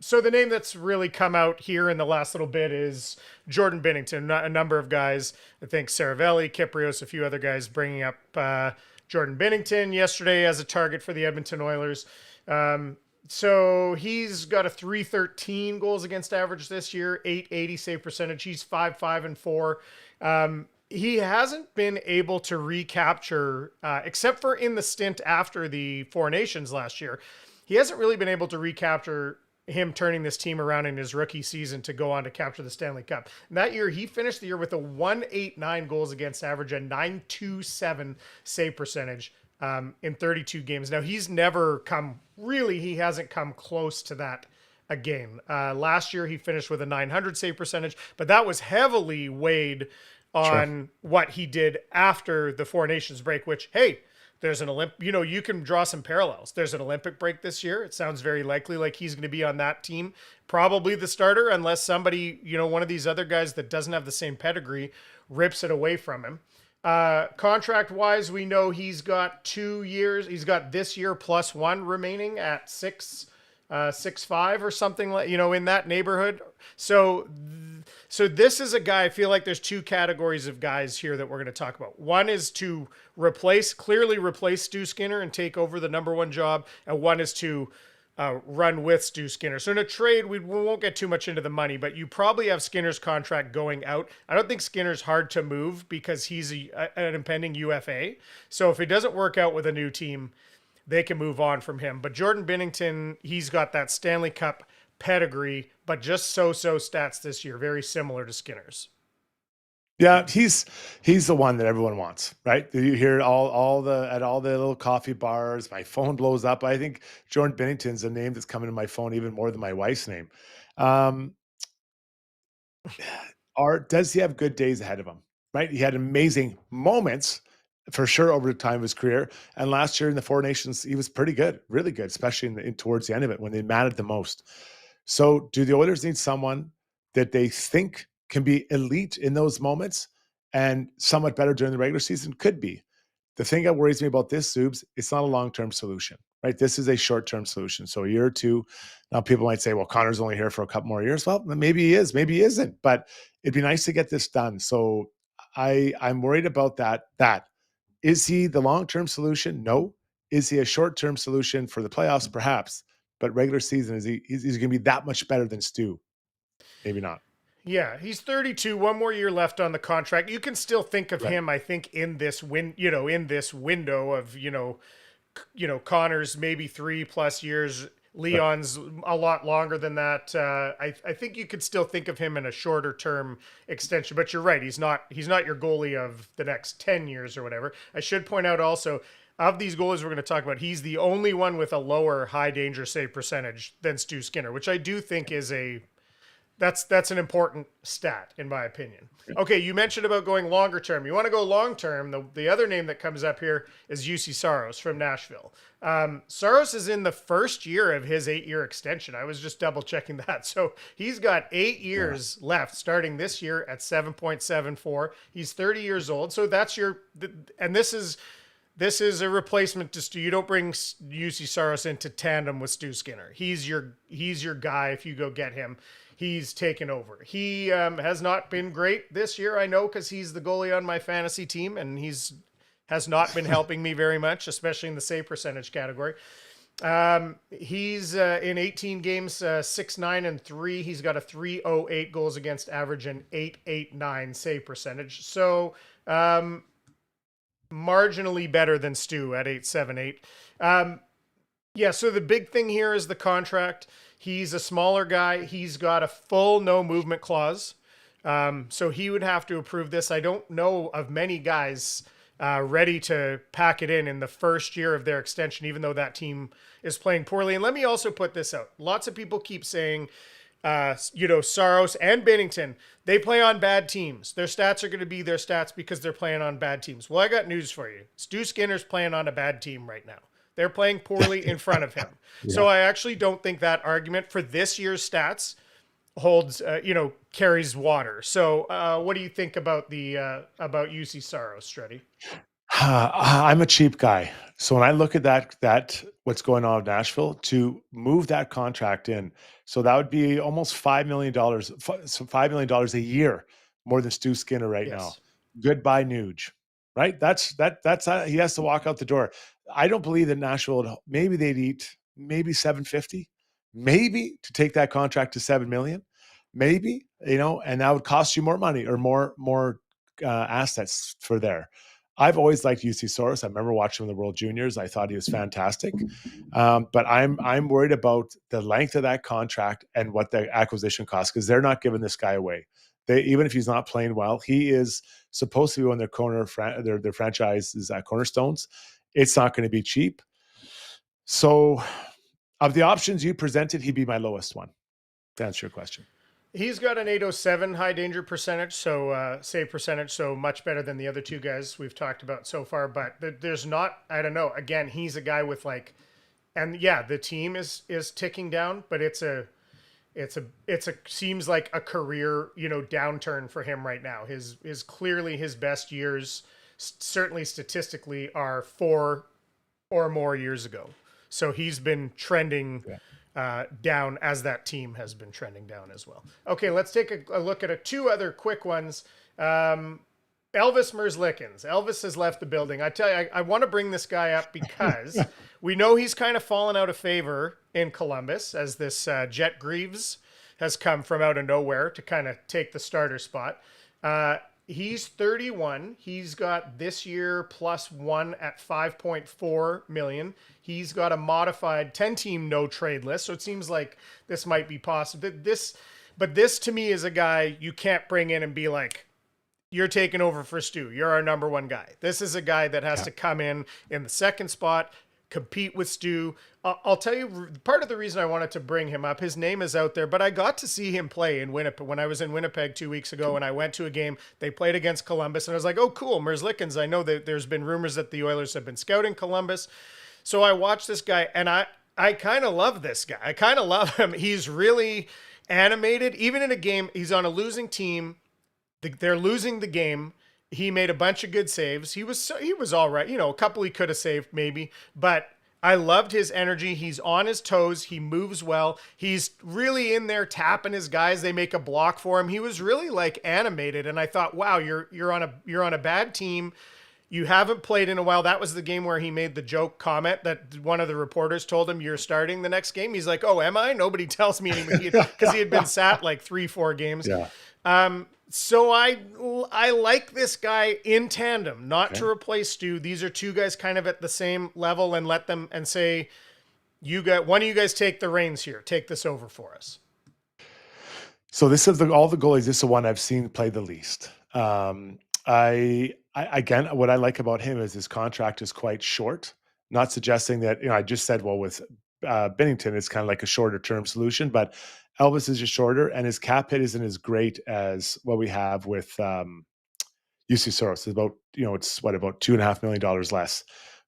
So the name that's really come out here in the last little bit is Jordan Binnington. A number of guys, I think Saravelli, Kyprios, a few other guys bringing up Jordan Binnington yesterday as a target for the Edmonton Oilers. So he's got a 313 goals against average this year, 880 save percentage. He's 5-5-4. He hasn't been able to recapture, except for in the stint after the Four Nations last year, he hasn't really been able to recapture him turning this team around in his rookie season to go on to capture the Stanley Cup. And that year, he finished the year with a 189 goals against average, a 927 save percentage. in 32 games. Now he hasn't come close to that again. Last year he finished with a .900 save percentage, but that was heavily weighed on what he did after the Four Nations break, which, hey, there's an you can draw some parallels. There's an Olympic break this year. It sounds very likely like he's going to be on that team, probably the starter, unless somebody, one of these other guys that doesn't have the same pedigree rips it away from him. Contract wise, we know he's got 2 years. He's got this year plus one remaining at 6.5 or something like, in that neighborhood. So this is a guy, I feel like there's two categories of guys here that we're going to talk about. One is to clearly replace Stu Skinner and take over the number one job. And one is to run with Stu Skinner. So in a trade, we won't get too much into the money, but you probably have Skinner's contract going out. I don't think Skinner's hard to move because he's an impending UFA. So if it doesn't work out with a new team, they can move on from him. But Jordan Binnington, he's got that Stanley Cup pedigree, but just so-so stats this year, very similar to Skinner's. Yeah, he's the one that everyone wants, right? You hear at all the little coffee bars. My phone blows up. I think Jordan Binnington's a name that's coming to my phone even more than my wife's name. Does he have good days ahead of him? Right? He had amazing moments for sure over the time of his career. And last year in the Four Nations, he was pretty good, really good, especially towards the end of it when they mattered the most. So do the Oilers need someone that they think can be elite in those moments and somewhat better during the regular season? Could be. The thing that worries me about this, Zubes, it's not a long-term solution, right? This is a short-term solution. So a year or two. Now people might say, well, Connor's only here for a couple more years. Well, maybe he is, maybe he isn't, but it'd be nice to get this done. So I'm worried about that. Is he the long-term solution? No. Is he a short-term solution for the playoffs? Perhaps. But regular season, is he's going to be that much better than Stu? Maybe not. Yeah, he's 32. One more year left on the contract. You can still think of him, I think, in this window of Connor's maybe 3+ years. Leon's a lot longer than that. I think you could still think of him in a shorter term extension. But you're right. He's not your goalie of the next 10 years or whatever. I should point out also, of these goalies we're going to talk about, he's the only one with a lower high danger save percentage than Stu Skinner, which I do think is that's an important stat in my opinion. Okay, you mentioned about going longer term. You want to go long term. The other name that comes up here is UC Saros from Nashville. Saros is in the first year of his 8-year extension. I was just double checking that. So he's got 8 years left starting this year at 7.74. He's 30 years old. So that's this is a replacement to Stu. You don't bring UC Saros into tandem with Stu Skinner. He's your guy if you go get him. He's taken over. He has not been great this year, I know, because he's the goalie on my fantasy team, and has not been helping me very much, especially in the save percentage category. He's in 18 games, 6-9-3. He's got a 3.08 goals against average and 8.89 save percentage. So marginally better than Stu at 8.78. So the big thing here is the contract. He's a smaller guy. He's got a full no movement clause. So he would have to approve this. I don't know of many guys ready to pack it in the first year of their extension, even though that team is playing poorly. And let me also put this out. Lots of people keep saying, Saros and Binnington, they play on bad teams. Their stats are going to be their stats because they're playing on bad teams. Well, I got news for you. Stu Skinner's playing on a bad team right now. They're playing poorly in front of him. Yeah. So I actually don't think that argument for this year's stats holds, carries water. So what do you think about about UC Saros, Struddy? I'm a cheap guy. So when I look at that what's going on in Nashville, to move that contract in, so that would be almost $5 million, so $5 million a year more than Stu Skinner right now. Goodbye, Nuge. Right? That's he has to walk out the door. I don't believe that Nashville, maybe they'd eat maybe $750, maybe to take that contract to $7 million, maybe, and that would cost you more money or more assets for there. I've always liked UC Saros. I remember watching him in the World Juniors. I thought he was fantastic. But I'm worried about the length of that contract and what the acquisition costs, because they're not giving this guy away. Even if he's not playing well, he is supposed to be on their franchise's cornerstones. It's not going to be cheap. So of the options you presented, he'd be my lowest one, to answer your question. He's got an 807 high danger percentage, so save percentage, so much better than the other two guys we've talked about so far. But there's not, I don't know. Again, he's a guy with like, and yeah, the team is ticking down, but it's a seems like a career, downturn for him right now. His clearly his best years, certainly statistically, are 4 or more years ago. So he's been trending. Yeah. Down as that team has been trending down as well. Okay, let's take a look at two other quick ones. Elvis Merzlikins. Elvis has left the building. I tell you, I want to bring this guy up because we know he's kind of fallen out of favor in Columbus as this Jet Greaves has come from out of nowhere to kind of take the starter spot. He's 31. He's got this year +1 at $5.4 million. He's got a modified 10-team no trade list, so it seems like this might be possible. But this to me is a guy you can't bring in and be like, you're taking over for Stu. You're our number one guy. This is a guy that has to come in the second spot, compete with Stu. I'll tell you part of the reason I wanted to bring him up. His name is out there, but I got to see him play in Winnipeg when I was in Winnipeg 2 weeks ago, and I went to a game. They played against Columbus, and I was like, oh, cool, Merzlikins. I know that there's been rumors that the Oilers have been scouting Columbus. So I watched this guy, and I kind of love this guy. I kind of love him. He's really animated. Even in a game, he's on a losing team. They're losing the game. He made a bunch of good saves. He was all right. A couple he could have saved maybe, but I loved his energy. He's on his toes. He moves well. He's really in there tapping his guys. They make a block for him. He was really like animated, and I thought, wow, you're on a bad team. You haven't played in a while. That was the game where he made the joke comment that one of the reporters told him, you're starting the next game. He's like, oh, am I? Nobody tells me anymore, because he had been sat like 3-4 games. Yeah. So I like this guy in tandem, not to replace Stu. These are two guys kind of at the same level, and let them and say, one of you guys take the reins here. Take this over for us. So this is all the goalies. This is the one I've seen play the least. Again, what I like about him is his contract is quite short. Not suggesting that, I just said, well, with Binnington, it's kind of like a shorter term solution, but Elvis is just shorter, and his cap hit isn't as great as what we have with UC Soros. It's about, about $2.5 million less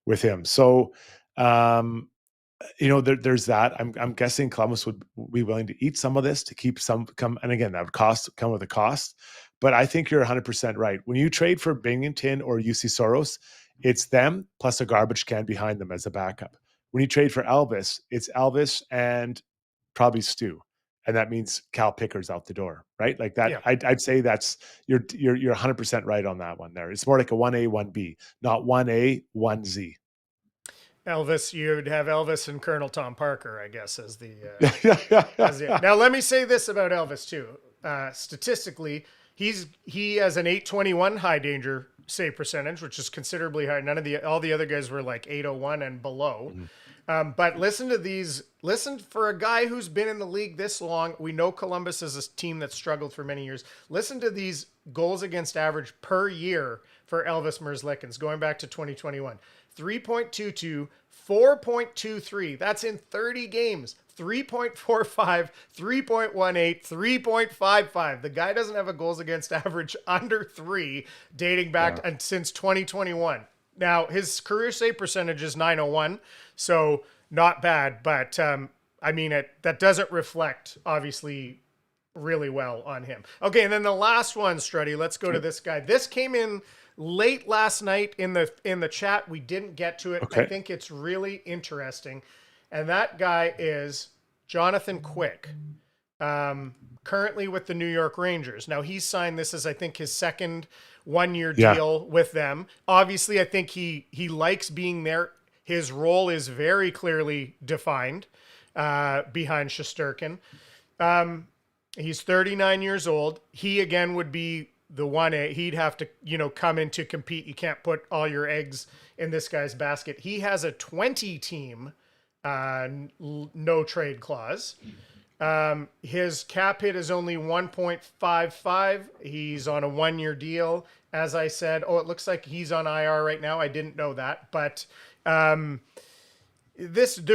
with him. So, there's that. I'm guessing Columbus would be willing to eat some of this to keep some and again, that would come with a cost. But I think you're 100% right. When you trade for Binnington or UC Soros, it's them plus a garbage can behind them as a backup. When you trade for Elvis, it's Elvis and probably Stu. And that means Cal Picker's out the door, right? Like that. Yeah. I'd say that's you're 100% right on that one there. It's more like a 1A, 1B, not 1A, 1Z. Elvis, you'd have Elvis and Colonel Tom Parker, I guess, as the. Now, let me say this about Elvis too. Statistically, he has an 821 high danger save percentage, which is considerably higher. All the other guys were like 801 and below. Mm-hmm. But listen to these. Listen, for a guy who's been in the league this long, we know Columbus is a team that struggled for many years. Listen to these goals against average per year for Elvis Merzlikins going back to 2021. 3.22, 4.23. That's in 30 games. 3.45, 3.18, 3.55. The guy doesn't have a goals against average under 3 dating back since 2021. Now, his career save percentage is .901, so not bad, but that doesn't reflect, obviously, really well on him. Okay, and then the last one, Struddy, let's go to this guy. This came in late last night in the chat. We didn't get to it. Okay. I think it's really interesting. And that guy is Jonathan Quick, currently with the New York Rangers. Now, he signed this as, I think, his second one-year deal with them. Obviously, I think he likes being there. His role is very clearly defined behind Shesterkin. He's 39 years old. He, again, would be the 1A. He'd have to, come in to compete. You can't put all your eggs in this guy's basket. He has a 20-team no trade clause. His cap hit is only 1.55. He's on a 1-year deal. As I said, it looks like he's on IR right now. I didn't know that, but The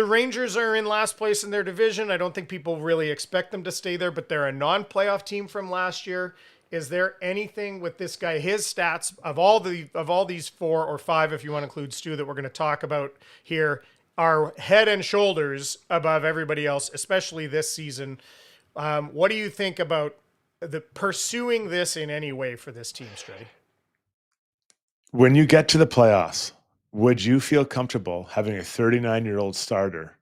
Rangers are in last place in their division. I don't think people really expect them to stay there, but they're a non-playoff team from last year. Is there anything with this guy, his stats of all these 4 or 5, if you want to include Stu, that we're going to talk about here, are head and shoulders above everybody else, especially this season. What do you think about the pursuing this in any way for this team, Struddy? When you get to the playoffs, would you feel comfortable having a 39-year-old starter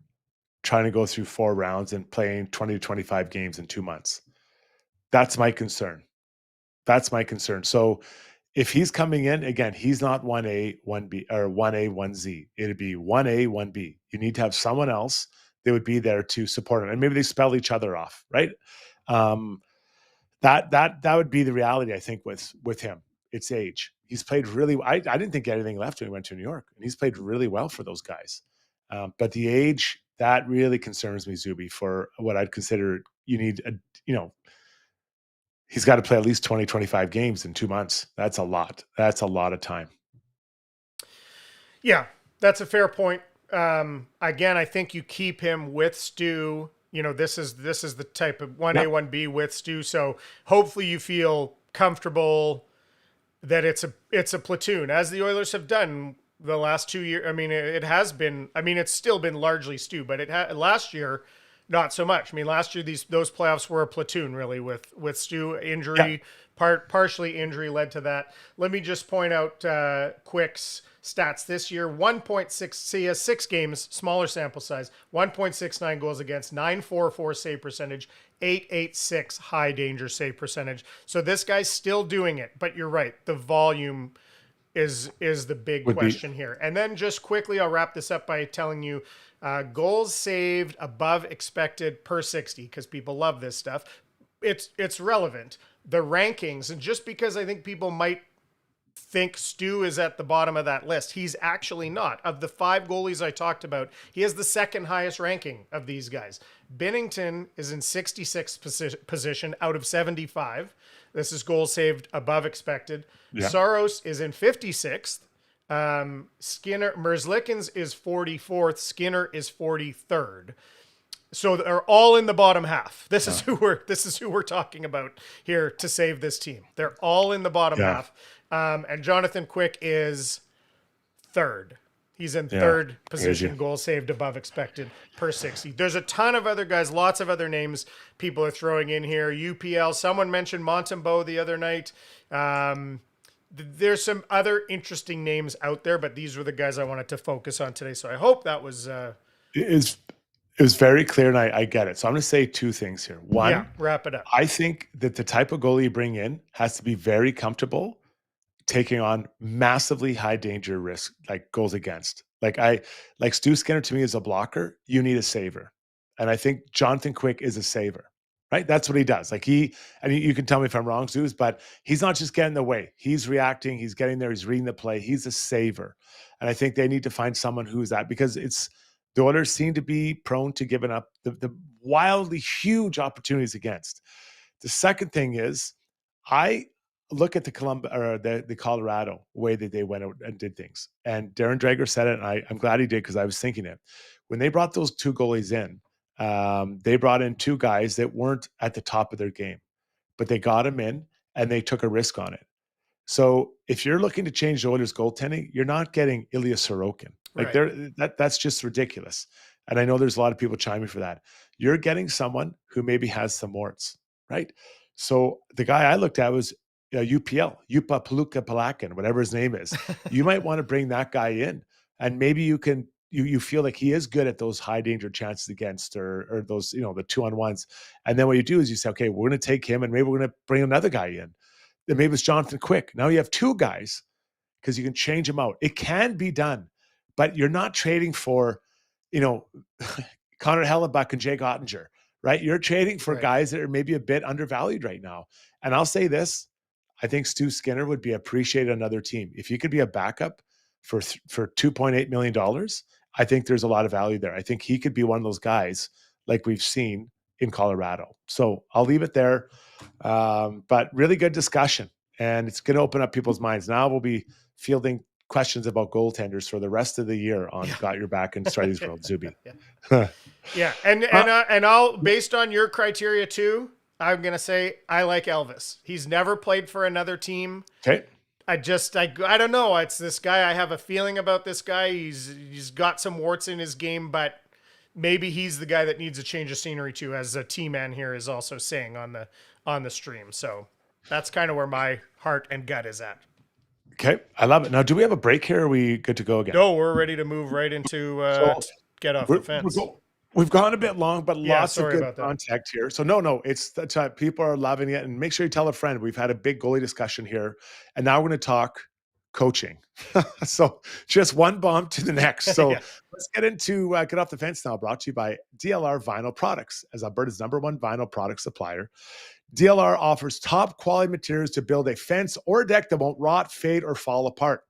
trying to go through 4 rounds and playing 20 to 25 games in 2 months? That's my concern. So if he's coming in, again, he's not 1A, 1B, or 1A, 1Z. It'd be 1A, 1B. You need to have someone else that would be there to support him. And maybe they spell each other off, right? That would be the reality, I think, with him. It's age. He's played really. I didn't think anything left when he went to New York, and he's played really well for those guys. But the age, that really concerns me, Zubie, for what I'd consider you need. He's got to play at least 20, 25 games in 2 months. That's a lot. That's a lot of time. Yeah, that's a fair point. Again, I think you keep him with Stu. This is the type of 1A, 1B with Stu. So hopefully you feel comfortable that it's a platoon, as the Oilers have done the last 2 years. I mean, it has been. I mean, it's still been largely Stu, but last year, not so much. I mean, last year those playoffs were a platoon, really, with Stu injury, partially injury led to that. Let me just point out Quick's stats this year: 1.6. See, he has 6 games, smaller sample size, 1.69 goals against, 9.44 save percentage, 8.86 high danger save percentage. So this guy's still doing it, but you're right. The volume is the big question here. And then just quickly, I'll wrap this up by telling you goals saved above expected per 60, because people love this stuff. It's relevant. The rankings, and just because I think people might think Stu is at the bottom of that list, he's actually not. Of the 5 goalies I talked about, he has the second highest ranking of these guys. Binnington is in 66th position out of 75. This is goals saved above expected. Yeah. Saros is in 56th. Merzlikins is 44th. Skinner is 43rd. So they're all in the bottom half. This is who we're talking about here to save this team. They're all in the bottom half. And Jonathan Quick is 3rd. He's in 3rd position, goal saved above expected per 60. There's a ton of other guys, lots of other names people are throwing in here. UPL, someone mentioned Montembeault the other night. There's some other interesting names out there, but these were the guys I wanted to focus on today. So I hope that was... It was very clear, and I get it. So I'm going to say 2 things here. One, wrap it up. I think that the type of goalie you bring in has to be very comfortable taking on massively high danger risk, like goals against. Like Stu Skinner to me is a blocker. You need a saver. And I think Jonathan Quick is a saver, right? That's what he does. Like you can tell me if I'm wrong, Zeus, but he's not just getting in the way. He's reacting. He's getting there. He's reading the play. He's a saver. And I think they need to find someone who's that, because the Oilers seem to be prone to giving up the wildly huge opportunities against. The second thing is, I look at the Colorado way that they went out and did things. And Darren Dreger said it, and I'm glad he did, because I was thinking it. When they brought those 2 goalies in, they brought in 2 guys that weren't at the top of their game, but they got them in and they took a risk on it. So if you're looking to change the Oilers goaltending, you're not getting Ilya Sorokin. Like that's just ridiculous. And I know there's a lot of people chiming for that. You're getting someone who maybe has some warts, right? So the guy I looked at was UPL, Juha Palakin, whatever his name is. You might want to bring that guy in, and maybe you feel like he is good at those high danger chances against, or those, the 2-on-1s. And then what you do is you say, okay, we're going to take him, and maybe we're going to bring another guy in. Then maybe it's Jonathan Quick. Now you have 2 guys, because you can change them out. It can be done, but you're not trading for, Connor Hellebuck and Jake Ottinger, right? You're trading for guys that are maybe a bit undervalued right now. And I'll say this, I think Stu Skinner would be appreciated on another team. If you could be a backup for $2.8 million, I think there's a lot of value there. I think he could be one of those guys like we've seen in Colorado. So I'll leave it there. But really good discussion, and it's going to open up people's minds. Now we'll be fielding questions about goaltenders for the rest of the year on Got Your Back and Struddy's World, Zubie. Yeah, and I'll, based on your criteria too, I'm gonna say I like Elvis. He's never played for another team. Okay. I don't know. It's this guy. I have a feeling about this guy. He's got some warts in his game, but maybe he's the guy that needs a change of scenery too, as a T-man here is also saying on the stream. So that's kind of where my heart and gut is at. Okay, I love it. Now, do we have a break here? Or are we good to go again? No, we're ready to move right into get off the fence. We've gone a bit long, but lots of sorry good about that. contact here. So no, it's the time. People are loving it, and make sure you tell a friend. We've had a big goalie discussion here, and now we're going to talk coaching. So just one bump to the next. So let's get into Get Off the Fence now, brought to you by DLR Vinyl Products. As Alberta's #1 vinyl product supplier, DLR offers top quality materials to build a fence or a deck that won't rot, fade, or fall apart.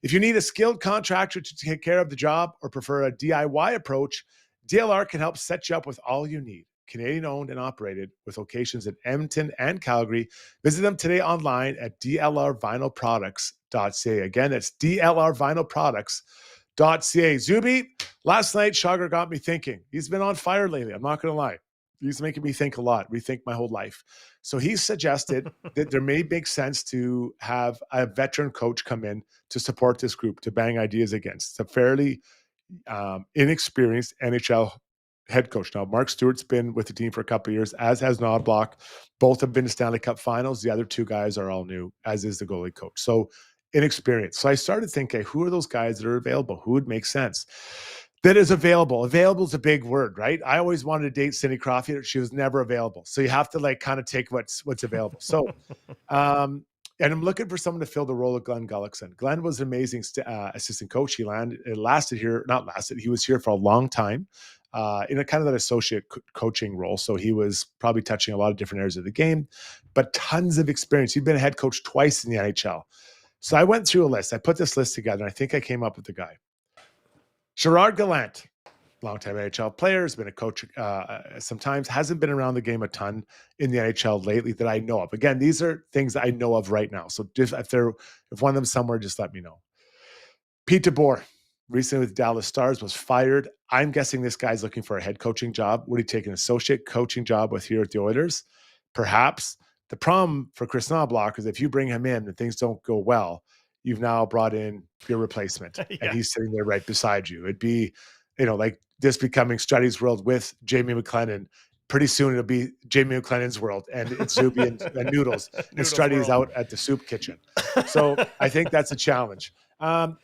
If you need a skilled contractor to take care of the job or prefer a DIY approach, DLR can help set you up with all you need. Canadian owned and operated with locations in Edmonton and Calgary. Visit them today online at dlrvinylproducts.ca. Again, that's dlrvinylproducts.ca. Zubie, last night, Shogger got me thinking. He's been on fire lately. I'm not going to lie. He's making me think a lot, rethink my whole life. So he suggested that there may make sense to have a veteran coach come in to support this group, to bang ideas against. It's a fairly inexperienced NHL head coach. Now, Mark Stewart's been with the team for a couple of years, as has Nodblock. Both have been to Stanley Cup finals. The other two guys are all new, as is the goalie coach. So inexperienced. So I started thinking, who are those guys that are available? Who would make sense? That is available. Available is a big word, right? I always wanted to date Cindy Crawford. She was never available. So you have to kind of take what's available. So, and I'm looking for someone to fill the role of Glenn Gullickson. Glenn was an amazing assistant coach. He was here for a long time in a kind of that associate coaching role. So he was probably touching a lot of different areas of the game, but tons of experience. He'd been a head coach twice in the NHL. So I went through a list. I put this list together, and I think I came up with the guy. Gerard Gallant, longtime NHL player, has been a coach sometimes, hasn't been around the game a ton in the NHL lately that I know of. Again, these are things that I know of right now. So if one of them somewhere, just let me know. Pete DeBoer, recently with Dallas Stars, was fired. I'm guessing this guy's looking for a head coaching job. Would he take an associate coaching job with here at the Oilers? Perhaps. The problem for Chris Knobloch is if you bring him in and things don't go well, you've now brought in your replacement and he's sitting there right beside you. It'd be, like this becoming Struddy's World with Jamie McLennan. Pretty soon it'll be Jamie McLennan's world, and it's Zubie and Noodles and Struddy's out at the soup kitchen. So I think that's a challenge.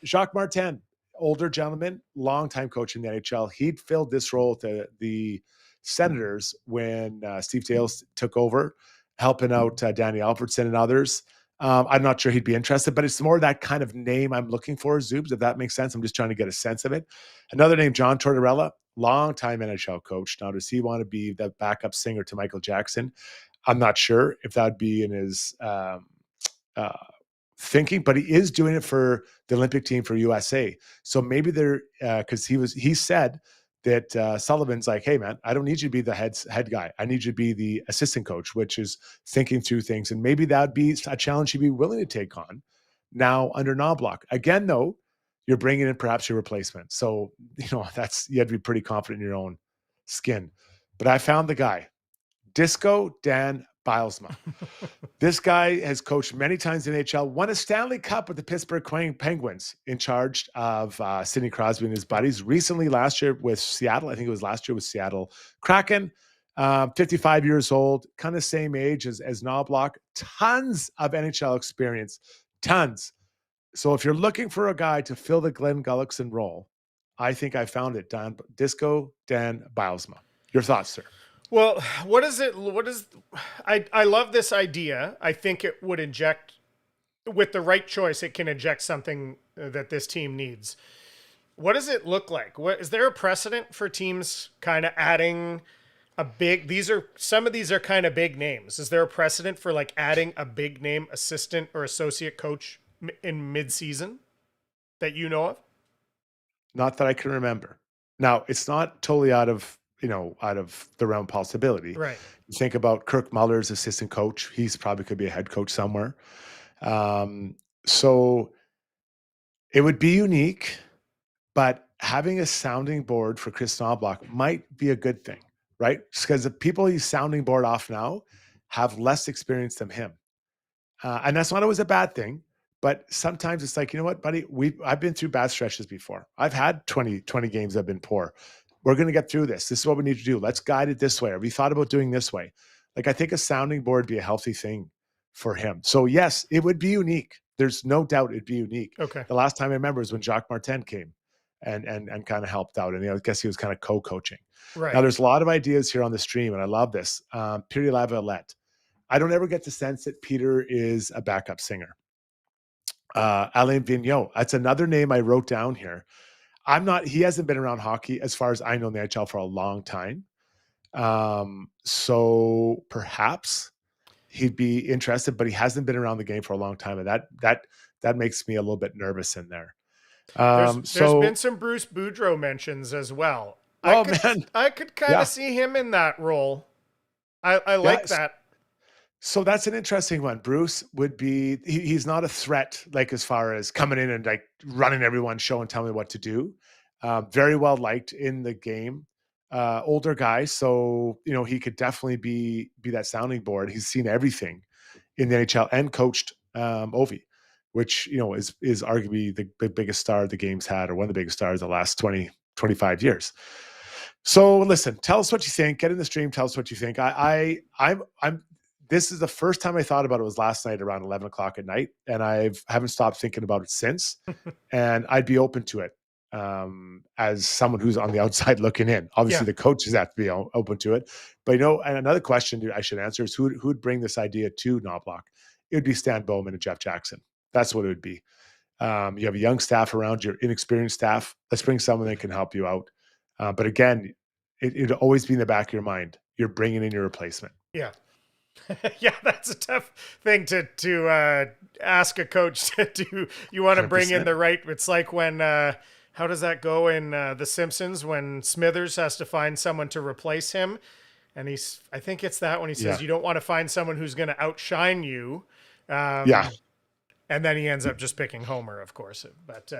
Jacques Martin, older gentleman, longtime coach in the NHL. He'd filled this role at the Senators when Steve Dales took over, helping out Danny Alfredson and others. I'm not sure he'd be interested, but it's more that kind of name I'm looking for, Zoobs, if that makes sense. I'm just trying to get a sense of it. Another name, John Tortorella, longtime NHL coach. Now, does he want to be the backup singer to Michael Jackson? I'm not sure if that'd be in his thinking, but he is doing it for the Olympic team for USA. So maybe because he said that Sullivan's like, hey, man, I don't need you to be the head guy. I need you to be the assistant coach, which is thinking through things. And maybe that'd be a challenge you'd be willing to take on now under Knobloch. Again, though, you're bringing in perhaps your replacement. So, you have to be pretty confident in your own skin. But I found the guy, Disco Dan Bilesma. This guy has coached many times in the NHL, won a Stanley Cup with the Pittsburgh Penguins in charge of Sidney Crosby and his buddies. Recently, last year with Seattle, I think it was last year with Seattle Kraken, 55 years old, kind of same age as Knobloch. Tons of NHL experience, tons. So if you're looking for a guy to fill the Glenn Gullickson role, I think I found it, Disco Dan Bilesma. Your thoughts, sir? Well, I love this idea. I think it would inject, with the right choice, it can inject something that this team needs. What does it look like? Is there a precedent for teams kind of adding some of these are kind of big names. Is there a precedent for adding a big name assistant or associate coach in mid-season that you know of? Not that I can remember. Now, it's not totally out of the realm of possibility. Right. You think about Kirk Muller's assistant coach. He's probably could be a head coach somewhere. So It would be unique, but having a sounding board for Chris Knobloch might be a good thing, right? Because the people he's sounding board off now have less experience than him. And that's not always a bad thing, but sometimes it's like, you know what, buddy, I've been through bad stretches before. I've had 20 games that have been poor. We're going to get through this. This is what we need to do. Let's guide it this way. Or we thought about doing this way. Like, I think a sounding board would be a healthy thing for him. So yes, it would be unique. There's no doubt it'd be unique. Okay. The last time I remember was when Jacques Martin came and kind of helped out. And I guess he was kind of co-coaching. Right. Now there's a lot of ideas here on the stream, and I love this. Peter Lavalette. I don't ever get the sense that Peter is a backup singer. Alain Vigneault. That's another name I wrote down here. He hasn't been around hockey as far as I know in the NHL for a long time. So perhaps he'd be interested, but he hasn't been around the game for a long time. And that makes me a little bit nervous in there. There's been some Bruce Boudreau mentions as well. I could kind of see him in that role. I like that. So that's an interesting one. Bruce would be, he's not a threat, like as far as coming in and like running everyone's show and telling me what to do. Very well liked in the game. Older guy. So, he could definitely be that sounding board. He's seen everything in the NHL and coached Ovi, which, is arguably the biggest star the game's had, or one of the biggest stars the last 20, 25 years. So listen, tell us what you think. Get in the stream. Tell us what you think. This is the first time I thought about it was last night around 11 o'clock at night. And I haven't stopped thinking about it since. And I'd be open to it as someone who's on the outside looking in. Obviously, the coaches have to be open to it. But, and another question I should answer is who'd bring this idea to Knobloch? It would be Stan Bowman and Jeff Jackson. That's what it would be. You have a young staff around, your inexperienced staff. Let's bring someone that can help you out. But again, it'd always be in the back of your mind. You're bringing in your replacement. Yeah. Yeah, that's a tough thing to ask a coach to do. You want to bring in the right. It's like when how does that go in The Simpsons when Smithers has to find someone to replace him, and I think it's that when he says you don't want to find someone who's going to outshine you. And then he ends up just picking Homer, of course. But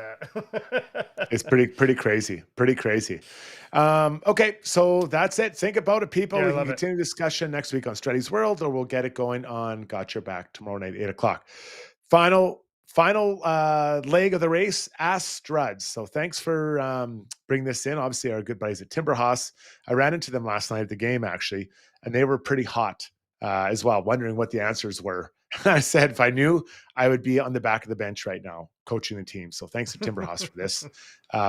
it's pretty crazy. Pretty crazy. Okay, so that's it. Think about it, people. We can continue discussion next week on Struddy's World, or we'll get it going on Got Your Back tomorrow night, 8 o'clock. Final leg of the race, Ask Struds. So thanks for bringing this in. Obviously, our good buddies at Timberhouse. I ran into them last night at the game, actually, and they were pretty hot as well, wondering what the answers were. I said, if I knew, I would be on the back of the bench right now, coaching the team. So thanks to Timberhouse for this,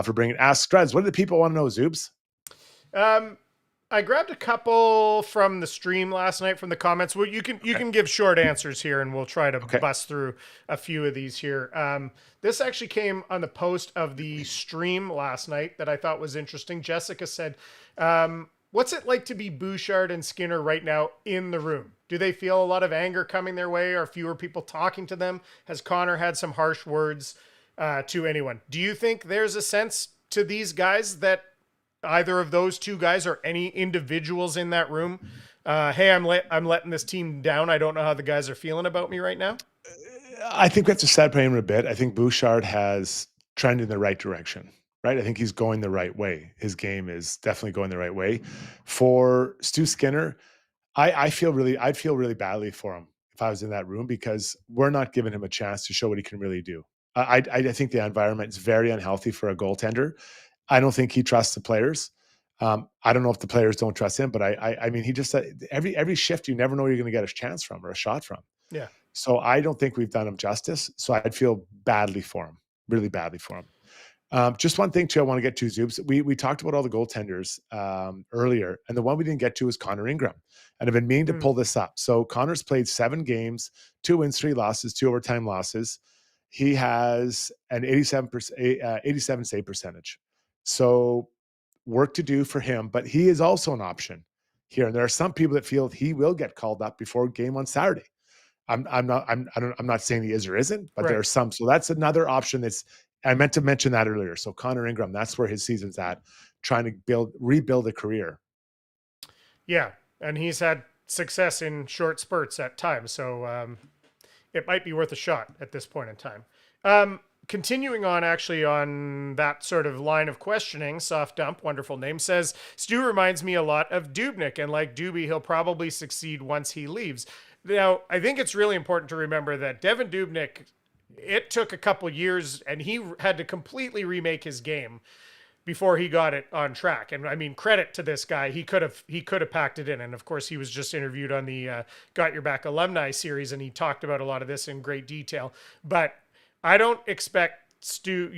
for bringing Ask Struds. What do the people want to know, Zubes? I grabbed a couple from the stream last night from the comments. Well, you can give short answers here, and we'll try to bust through a few of these here. This actually came on the post of the stream last night that I thought was interesting. Jessica said, what's it like to be Bouchard and Skinner right now in the room? Do they feel a lot of anger coming their way? Are fewer people talking to them? Has Connor had some harsh words to anyone? Do you think there's a sense to these guys that either of those two guys or any individuals in that room, hey, I'm letting this team down. I don't know how the guys are feeling about me right now? I think we have to separate him a bit. I think Bouchard has trended in the right direction. Right. I think he's going the right way. His game is definitely going the right way. For Stu Skinner, I'd feel really badly for him if I was in that room, because we're not giving him a chance to show what he can really do. I think the environment is very unhealthy for a goaltender. I don't think he trusts the players. I don't know if the players don't trust him, but I mean, he just every shift, you never know where you're going to get a chance from or a shot from. Yeah. So I don't think we've done him justice. So I'd feel badly for him, really badly for him. Just one thing too, I want to get to, Zoobs. We talked about all the goaltenders earlier, and the one we didn't get to is Connor Ingram. And I've been meaning to pull this up. So Connor's played 7 games, 2 wins, 3 losses, 2 overtime losses. He has an 87 save percentage. So work to do for him, but he is also an option here. And there are some people that feel he will get called up before game on Saturday. I'm not saying he is or isn't, but there are some. So that's another option I meant to mention that earlier. So Connor Ingram, that's where his season's at, trying to rebuild a career. Yeah, and he's had success in short spurts at times, so it might be worth a shot at this point in time. continuing on actually on that sort of line of questioning, Soft Dump, wonderful name, says, Stu reminds me a lot of Dubnyk, and like Doobie, he'll probably succeed once he leaves. Now, I think it's really important to remember that Devan Dubnyk, it took a couple years and he had to completely remake his game before he got it on track. And I mean, credit to this guy. He could have packed it in. And of course, he was just interviewed on the Got Your Back alumni series, and he talked about a lot of this in great detail. But I don't expect Stu,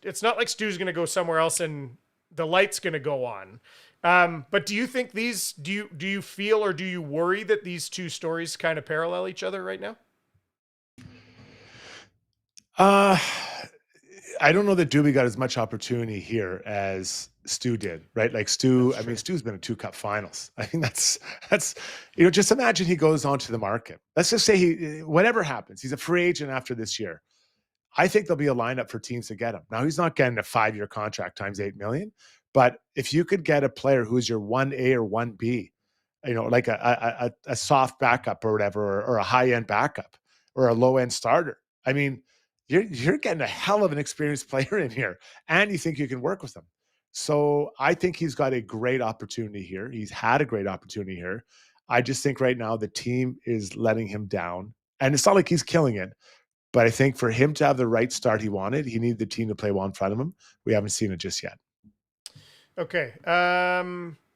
it's not like Stu's going to go somewhere else and the light's going to go on. But do you think do you feel, or do you worry that these two stories kind of parallel each other right now? I don't know that Doobie got as much opportunity here as Stu did, right? Like Stu's been in 2 cup finals. I think that's, just imagine he goes onto the market. Let's just say whatever happens, he's a free agent after this year. I think there'll be a lineup for teams to get him. Now, he's not getting a 5-year contract times $8 million, but if you could get a player who's your 1A or 1B, like a soft backup or whatever, or a high-end backup or a low-end starter, I mean, you're getting a hell of an experienced player in here, and you think you can work with him. So I think he's got a great opportunity here. He's had a great opportunity here. I just think right now the team is letting him down, and it's not like he's killing it, but I think for him to have the right start he wanted, he needed the team to play well in front of him. We haven't seen it just yet. Okay.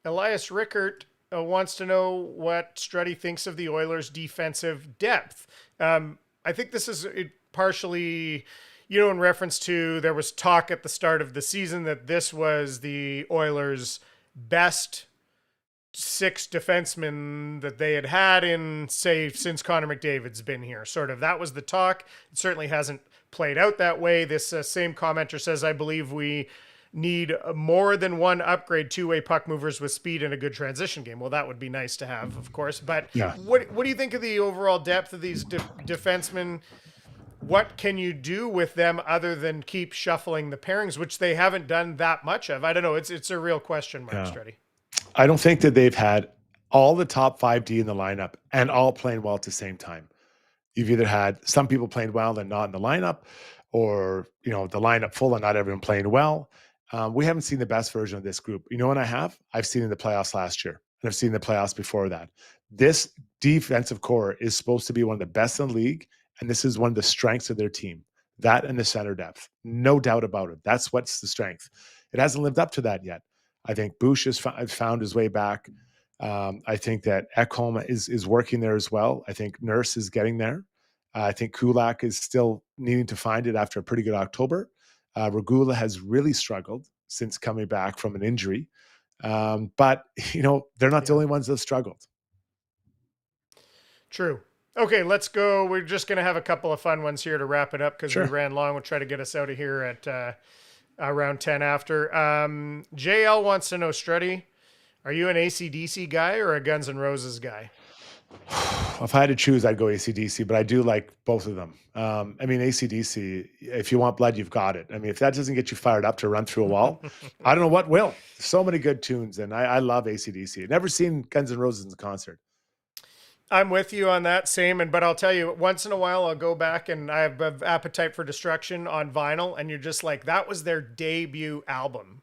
Elias Rickert wants to know what Struddy thinks of the Oilers' defensive depth. I think this is partially, in reference to, there was talk at the start of the season that this was the Oilers' best 6 defensemen that they had in, say, since Connor McDavid's been here. Sort of, that was the talk. It certainly hasn't played out that way. This same commenter says, I believe we need more than one upgrade, 2-way puck movers with speed and a good transition game. Well, that would be nice to have, of course. But yeah. What do you think of the overall depth of these defensemen? What can you do with them other than keep shuffling the pairings, which they haven't done that much of? I don't know. It's a real question mark, Struddy. I don't think that they've had all the top 5D in the lineup and all playing well at the same time. You've either had some people playing well and not in the lineup, or, the lineup full and not everyone playing well. We haven't seen the best version of this group. You know what I have? I've seen in the playoffs last year, and I've seen the playoffs before that. This defensive core is supposed to be one of the best in the league, and this is one of the strengths of their team. That and the center depth. No doubt about it. That's what's the strength. It hasn't lived up to that yet. I think Bush has found his way back. I think that Ekholm is working there as well. I think Nurse is getting there. I think Kulak is still needing to find it after a pretty good October. Regula has really struggled since coming back from an injury. But, they're not the only ones that have struggled. True. Okay, let's go. We're just going to have a couple of fun ones here to wrap it up because we ran long. We'll try to get us out of here at around 10 after. JL wants to know, Struddy, are you an AC/DC guy or a Guns N' Roses guy? If I had to choose, I'd go AC/DC, but I do like both of them. AC/DC, if you want blood, you've got it. If that doesn't get you fired up to run through a wall, I don't know what will. So many good tunes, and I love AC/DC. Never seen Guns N' Roses in concert. I'm with you on that, but I'll tell you, once in a while I'll go back and I have an Appetite for Destruction on vinyl, and you're just like, that was their debut album.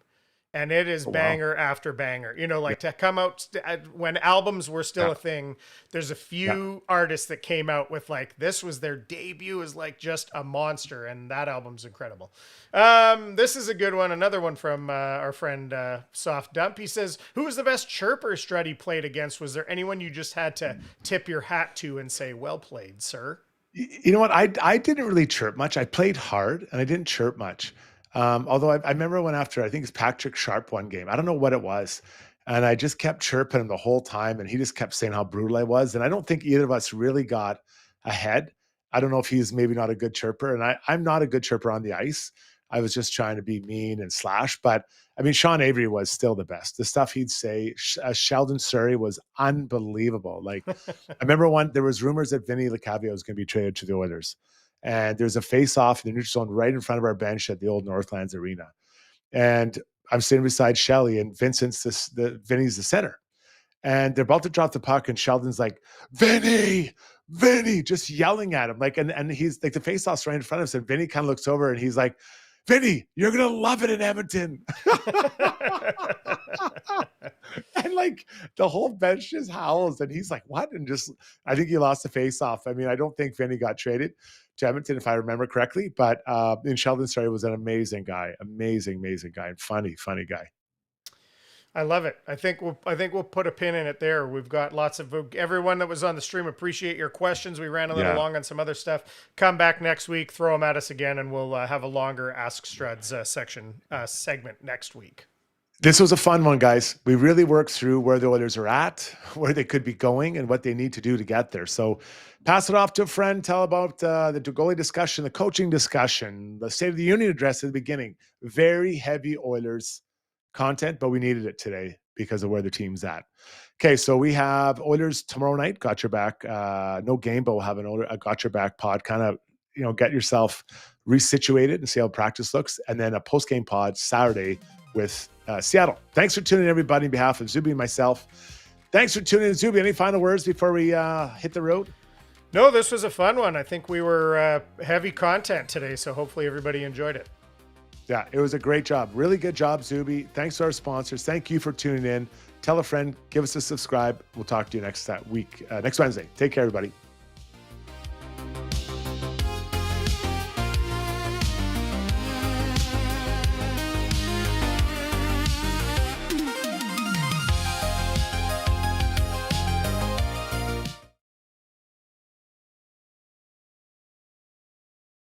And it is banger after banger, to come out when albums were still a thing. There's a few artists that came out with this was their debut, is just a monster. And that album's incredible. This is a good one. Another one from our friend Soft Dump. He says, who was the best chirper Struddy played against? Was there anyone you just had to tip your hat to and say, well played, sir? You know what? I didn't really chirp much. I played hard and I didn't chirp much. Although I remember when after, I think it's Patrick Sharp one game, I don't know what it was. And I just kept chirping him the whole time. And he just kept saying how brutal I was. And I don't think either of us really got ahead. I don't know if he's maybe not a good chirper. And I'm not a good chirper on the ice. I was just trying to be mean and slash. But Sean Avery was still the best. The stuff he'd say, Sheldon Surrey was unbelievable. I remember there was rumors that Vinny Lecavio was going to be traded to the Oilers. And there's a face-off in the neutral zone right in front of our bench at the old Northlands Arena. And I'm sitting beside Shelly, and Vinny's the center. And they're about to drop the puck, and Sheldon's like, Vinny, Vinny, just yelling at him. Like, and he's like, the faceoff's right in front of us. And Vinny kind of looks over and he's like, Vinny, you're going to love it in Edmonton. And like the whole bench just howls. And he's like, what? And just, I think he lost the faceoff. I mean, I don't think Vinny got traded to Edmonton, if I remember correctly. But in Sheldon Story was an amazing guy. Amazing guy. And funny guy. I love it. I think we'll put a pin in it there. We've got lots of everyone that was on the stream. Appreciate your questions. We ran a little long on some other stuff. Come back next week, throw them at us again, and we'll have a longer Ask Struds segment next week. This was a fun one, guys. We really worked through where the Oilers are at, where they could be going, and what they need to do to get there. So pass it off to a friend. Tell about the goalie discussion, the coaching discussion, the State of the Union address at the beginning. Very heavy Oilers content, but we needed it today because of where the team's at. Okay, so we have Oilers tomorrow night. Got your back. No game, but we'll have a Got Your Back pod. Kind of, get yourself resituated and see how practice looks, and then a post game pod Saturday with Seattle. Thanks for tuning in, everybody. On behalf of Zubie and myself, thanks for tuning in. Zubie, any final words before we hit the road? No, this was a fun one. I think we were heavy content today, so hopefully everybody enjoyed it. Yeah, it was a great job. Really good job, Zubie. Thanks to our sponsors. Thank you for tuning in. Tell a friend. Give us a subscribe. We'll talk to you next week, next Wednesday. Take care, everybody.